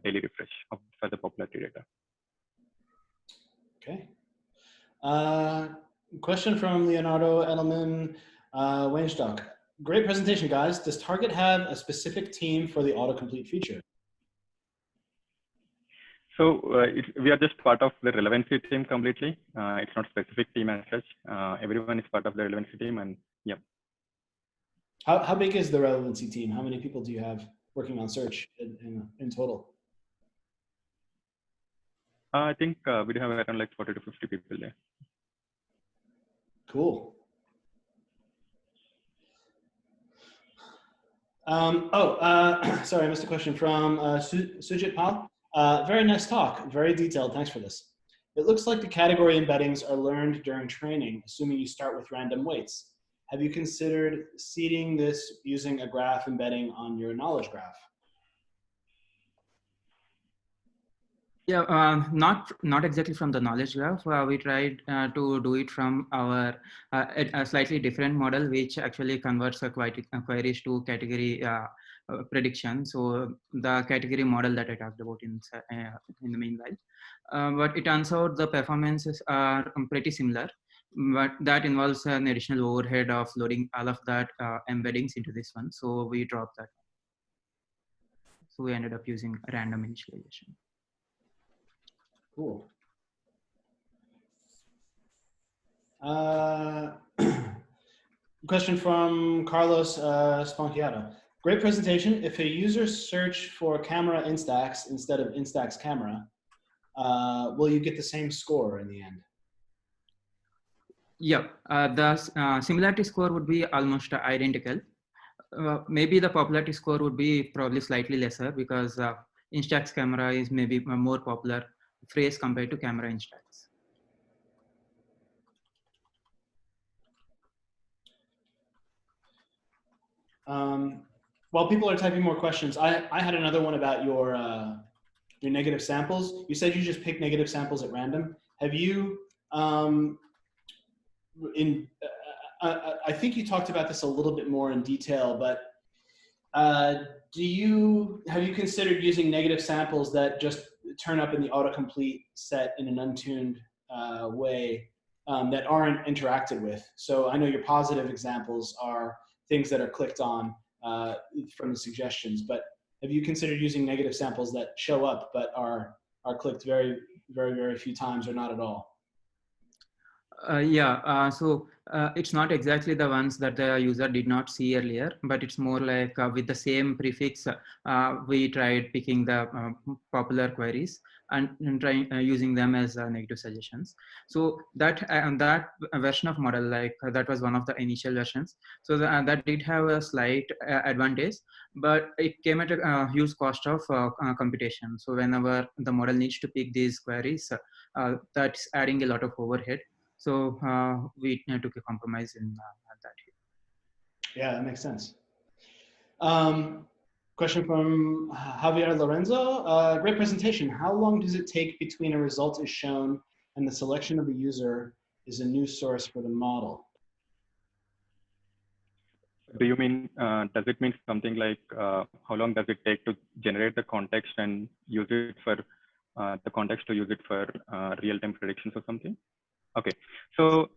daily refresh for the popularity data. Okay. Question from Leonardo Edelman, Weinstock. Great presentation, guys. Does Target have a specific team for the autocomplete feature? So we are just part of the relevancy team completely. It's not specific team as such. Everyone is part of the relevancy team, and yeah. How big is the relevancy team? How many people do you have working on search in total? I think we do have around like 40 to 50 people there. Cool. Sorry, I missed a question from Sujit Pal. Very nice talk, very detailed, thanks for this. It looks like the category embeddings are learned during training, assuming you start with random weights. Have you considered seeding this using a graph embedding on your knowledge graph? Yeah, not exactly from the knowledge graph. We tried to do it from our a slightly different model, which actually converts queries to category prediction. So the category model that I talked about in the meanwhile, but it turns out the performances are pretty similar, but that involves an additional overhead of loading all of that embeddings into this one. So we dropped that. So we ended up using random initialization. Cool. Question from Carlos Sponchiato. Great presentation. If a user search for camera Instax instead of Instax camera, will you get the same score in the end? Yeah, the similarity score would be almost identical. Maybe the popularity score would be probably slightly lesser because Instax camera is maybe a more popular phrase compared to camera Instax. While people are typing more questions, I had another one about your negative samples. You said you just pick negative samples at random. Have you, I think you talked about this a little bit more in detail, but have you considered using negative samples that just turn up in the autocomplete set in an untuned way that aren't interacted with? So I know your positive examples are things that are clicked on from the suggestions, but have you considered using negative samples that show up but are clicked very, very, very few times or not at all? So it's not exactly the ones that the user did not see earlier, but it's more like with the same prefix, we tried picking the popular queries and trying using them as negative suggestions. So that version of model, like that was one of the initial versions. So that did have a slight advantage, but it came at a huge cost of computation. So whenever the model needs to pick these queries, that's adding a lot of overhead. So we took a compromise in that. Yeah, that makes sense. Question from Javier Lorenzo. Great presentation. How long does it take between a result is shown and the selection of the user is a new source for the model? Do you mean, does it mean something like how long does it take to generate the context and use it for the context to use it for real-time predictions or something? Okay, so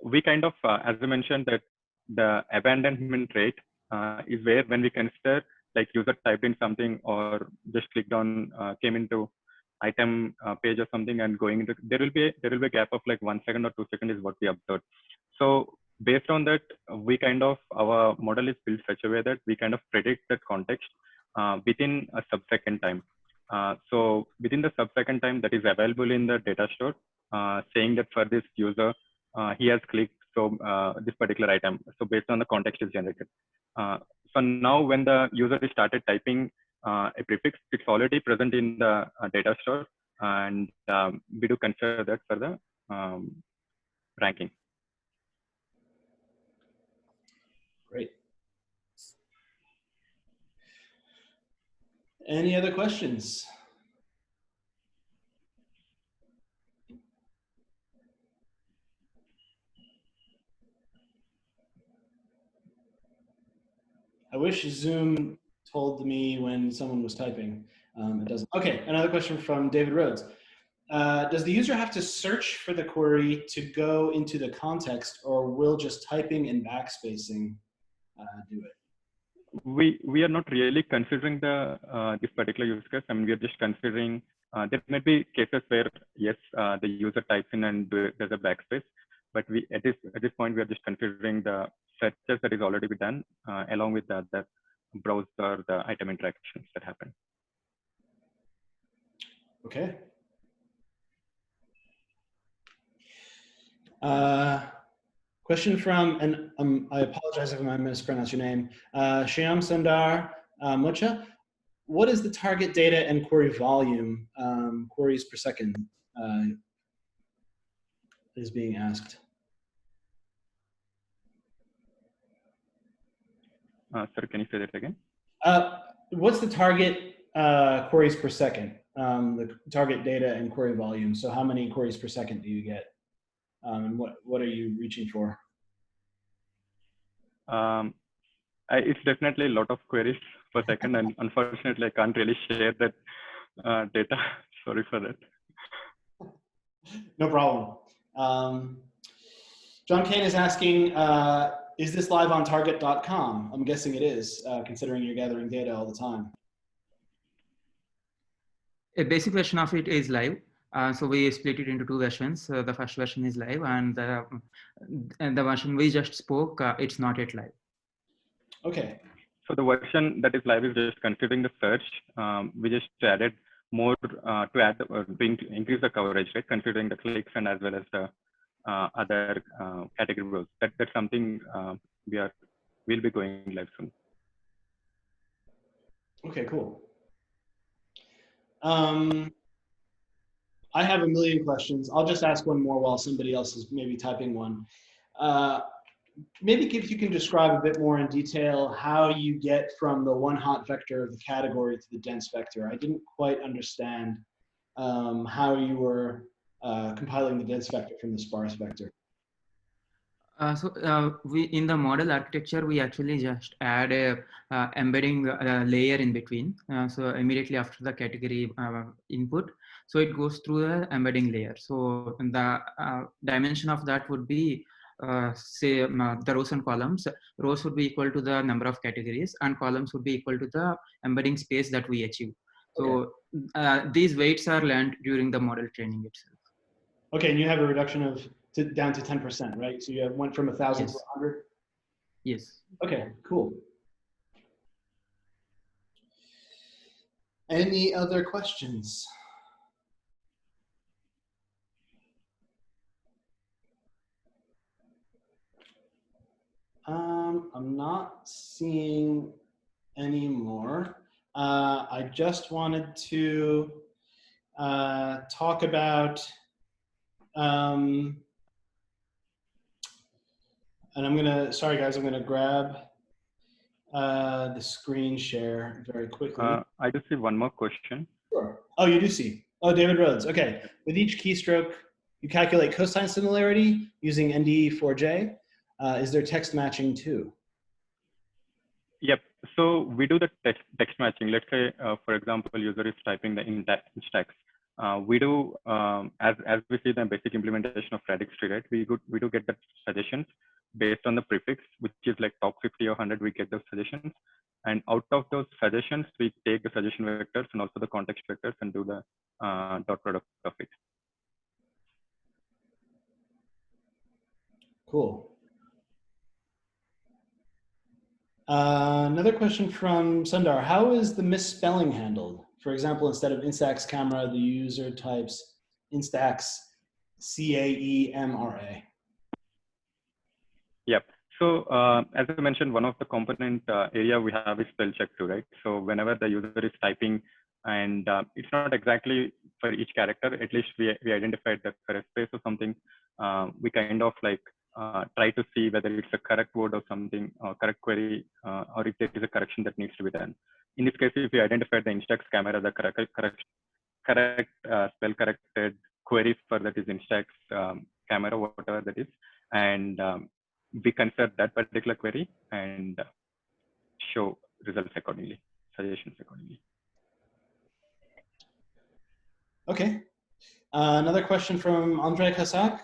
we kind of, as I mentioned, that the abandonment rate is where when we consider like user typed in something or just clicked on, came into item page or something and going into, there will be a gap of like 1 second or 2 seconds is what we observed. So based on that, we kind of, our model is built such a way that we kind of predict that context within a sub-second time. So within the sub-second time that is available in the data store, saying that for this user, he has clicked so this particular item. So based on the context is generated. So now when the user started typing a prefix, it's already present in the data store, and we do consider that for the ranking. Great. Any other questions? I wish Zoom told me when someone was typing. It doesn't. Okay, another question from David Rhodes. Does the user have to search for the query to go into the context, or will just typing and backspacing do it? We are not really considering the this particular use case. I mean, we are just considering there might be cases where yes, the user types in and there's a backspace, but we at this point we are just considering the searches that is already been done along with the browser, the item interactions that happen. Okay. Question from, and I apologize if I mispronounce your name, Shyam Sundar Mocha. What is the target data and query volume, queries per second, is being asked? Sorry, can you say that again? What's the target queries per second, the target data and query volume? So how many queries per second do you get? And what are you reaching for? It's definitely a lot of queries per second, and unfortunately, I can't really share that data. Sorry for that. No problem. John Kane is asking, is this live on target.com? I'm guessing it is, considering you're gathering data all the time. A basic version of it is live. So we split it into two versions. The first version is live, and the version we just spoke, it's not yet live. Okay. So the version that is live is just considering the search. We just added more to add to increase the coverage, right? Considering the clicks and as well as the other category rows. That's something we'll be going live soon. Okay, cool. I have a million questions. I'll just ask one more while somebody else is maybe typing one. Maybe if you can describe a bit more in detail how you get from the one hot vector of the category to the dense vector. I didn't quite understand how you were compiling the dense vector from the sparse vector. We in the model architecture, we actually just add a embedding layer in between. So immediately after the category input, so it goes through the embedding layer. So the dimension of that would be say the rows and columns. Rows would be equal to the number of categories, and columns would be equal to the embedding space that we achieve. So these weights are learned during the model training itself. Okay, and you have a reduction of down to 10%, right? So you went from 1,000 to 100? Yes. Okay, cool. Any other questions? I'm not seeing any more. I just wanted to talk about, and I'm gonna, sorry guys, I'm gonna grab the screen share very quickly. I just see one more question. Sure. Oh, you do see. Oh, David Rhodes. Okay. With each keystroke, you calculate cosine similarity using NDE4J. Is there text matching too? Yep. So we do the text matching. Let's say, for example, user is typing the Instax. We do, as we see the basic implementation of Radix tree, right? We do get the suggestions based on the prefix, which is like top 50 or 100. We get those suggestions, and out of those suggestions, we take the suggestion vectors and also the context vectors and do the dot product of it. Cool. Another question from Sundar. How is the misspelling handled? For example, instead of Instax camera, the user types Instax CAEMRA. Yep. So as I mentioned, one of the component area we have is spell check too, right? So whenever the user is typing and it's not exactly for each character, at least we identified the correct space or something, we kind of like try to see whether it's a correct word or something, or correct query, or if there is a correction that needs to be done. In this case, if we identified the Instax camera, the correct spell corrected queries for that is Instax camera, whatever that is, and we consider that particular query and show results accordingly, suggestions accordingly. Okay. Another question from Andrei Kasak.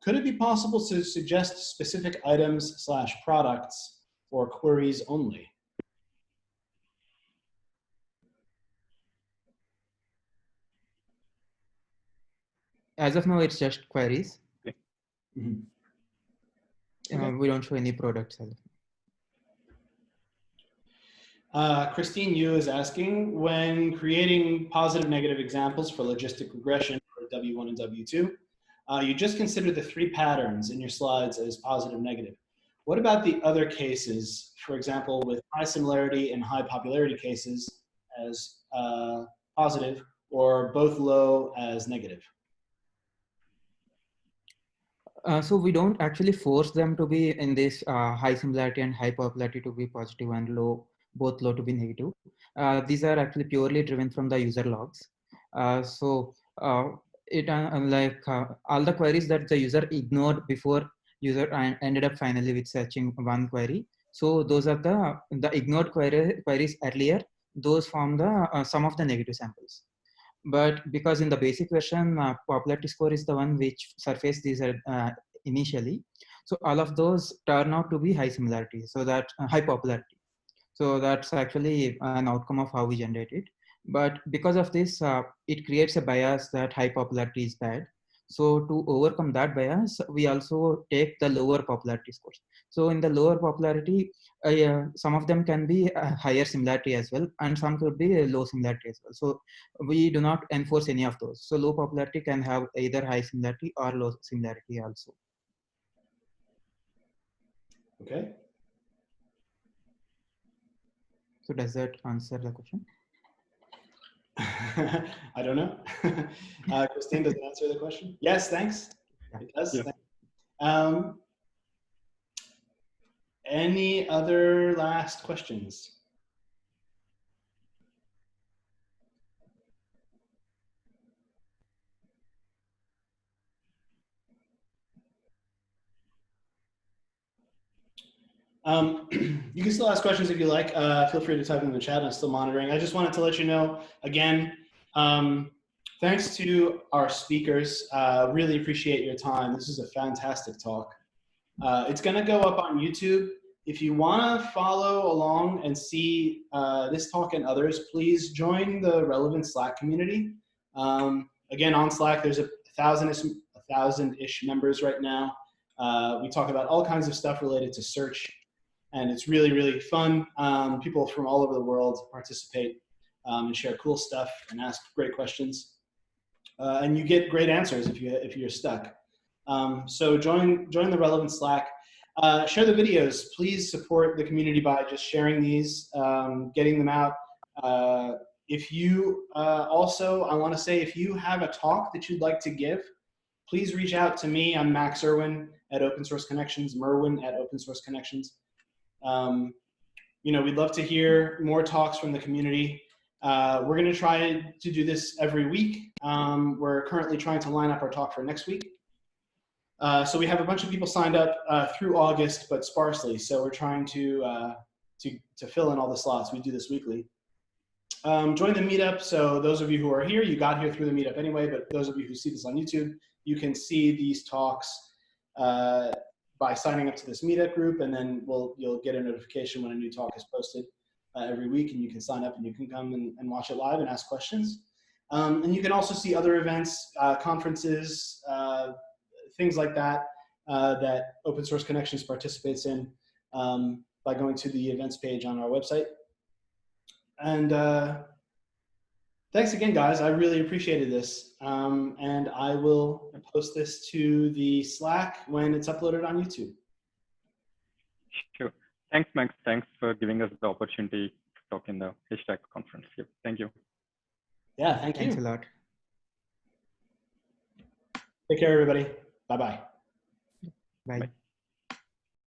Could it be possible to suggest specific items / products or queries only? As of now, it's just queries. Okay. Okay. We don't show any products. Christine Yu is asking, when creating positive negative examples for logistic regression for W1 and W2, you just considered the 3 patterns in your slides as positive negative. What about the other cases, for example, with high similarity and high popularity cases as positive, or both low as negative? So we don't actually force them to be in this high similarity and high popularity to be positive and both low to be negative. These are actually purely driven from the user logs. All the queries that the user ignored before user ended up finally with searching one query. So those are the ignored queries earlier. Those form the some of the negative samples. But because in the basic version, popularity score is the one which surfaced these initially. So all of those turn out to be high similarity, so that high popularity. So that's actually an outcome of how we generate it. But because of this, it creates a bias that high popularity is bad. So to overcome that bias, we also take the lower popularity scores. So in the lower popularity, some of them can be higher similarity as well, and some could be low similarity as well. So we do not enforce any of those. So low popularity can have either high similarity or low similarity also. Okay. So does that answer the question? I don't know. Christine, does it answer the question? Yes, thanks. Yeah. It does. Yeah. Any other last questions? You can still ask questions if you like. Feel free to type in the chat. I'm still monitoring. I just wanted to let you know, again, thanks to our speakers. Really appreciate your time. This is a fantastic talk. It's going to go up on YouTube. If you want to follow along and see this talk and others, please join the relevant Slack community. Again, on Slack, there's a thousand-ish members right now. We talk about all kinds of stuff related to search, and it's really, really fun. People from all over the world participate and share cool stuff and ask great questions. And you get great answers if you're stuck. So join the relevant Slack. Share the videos. Please support the community by just sharing these, getting them out. If you also, I want to say, if you have a talk that you'd like to give, please reach out to me. I'm Max Irwin at Open Source Connections, Merwin at Open Source Connections. You know, we'd love to hear more talks from the community. We're going to try to do this every week. We're currently trying to line up our talk for next week. So we have a bunch of people signed up through August, but sparsely. So we're trying to to fill in all the slots. We do this weekly. Join the meetup. So those of you who are here, you got here through the meetup anyway, but those of you who see this on YouTube, you can see these talks by signing up to this meetup group, and then you'll get a notification when a new talk is posted every week, and you can sign up and you can come and watch it live and ask questions. And you can also see other events, conferences, things like that, that Open Source Connections participates in by going to the events page on our website. And thanks again, guys. I really appreciated this. And I will post this to the Slack when it's uploaded on YouTube. Sure. Thanks, Max. Thanks for giving us the opportunity to talk in the Haystack conference. Yep. Thank you. Yeah, thank you. Thanks a lot. Take care, everybody. Bye-bye. Bye. Bye.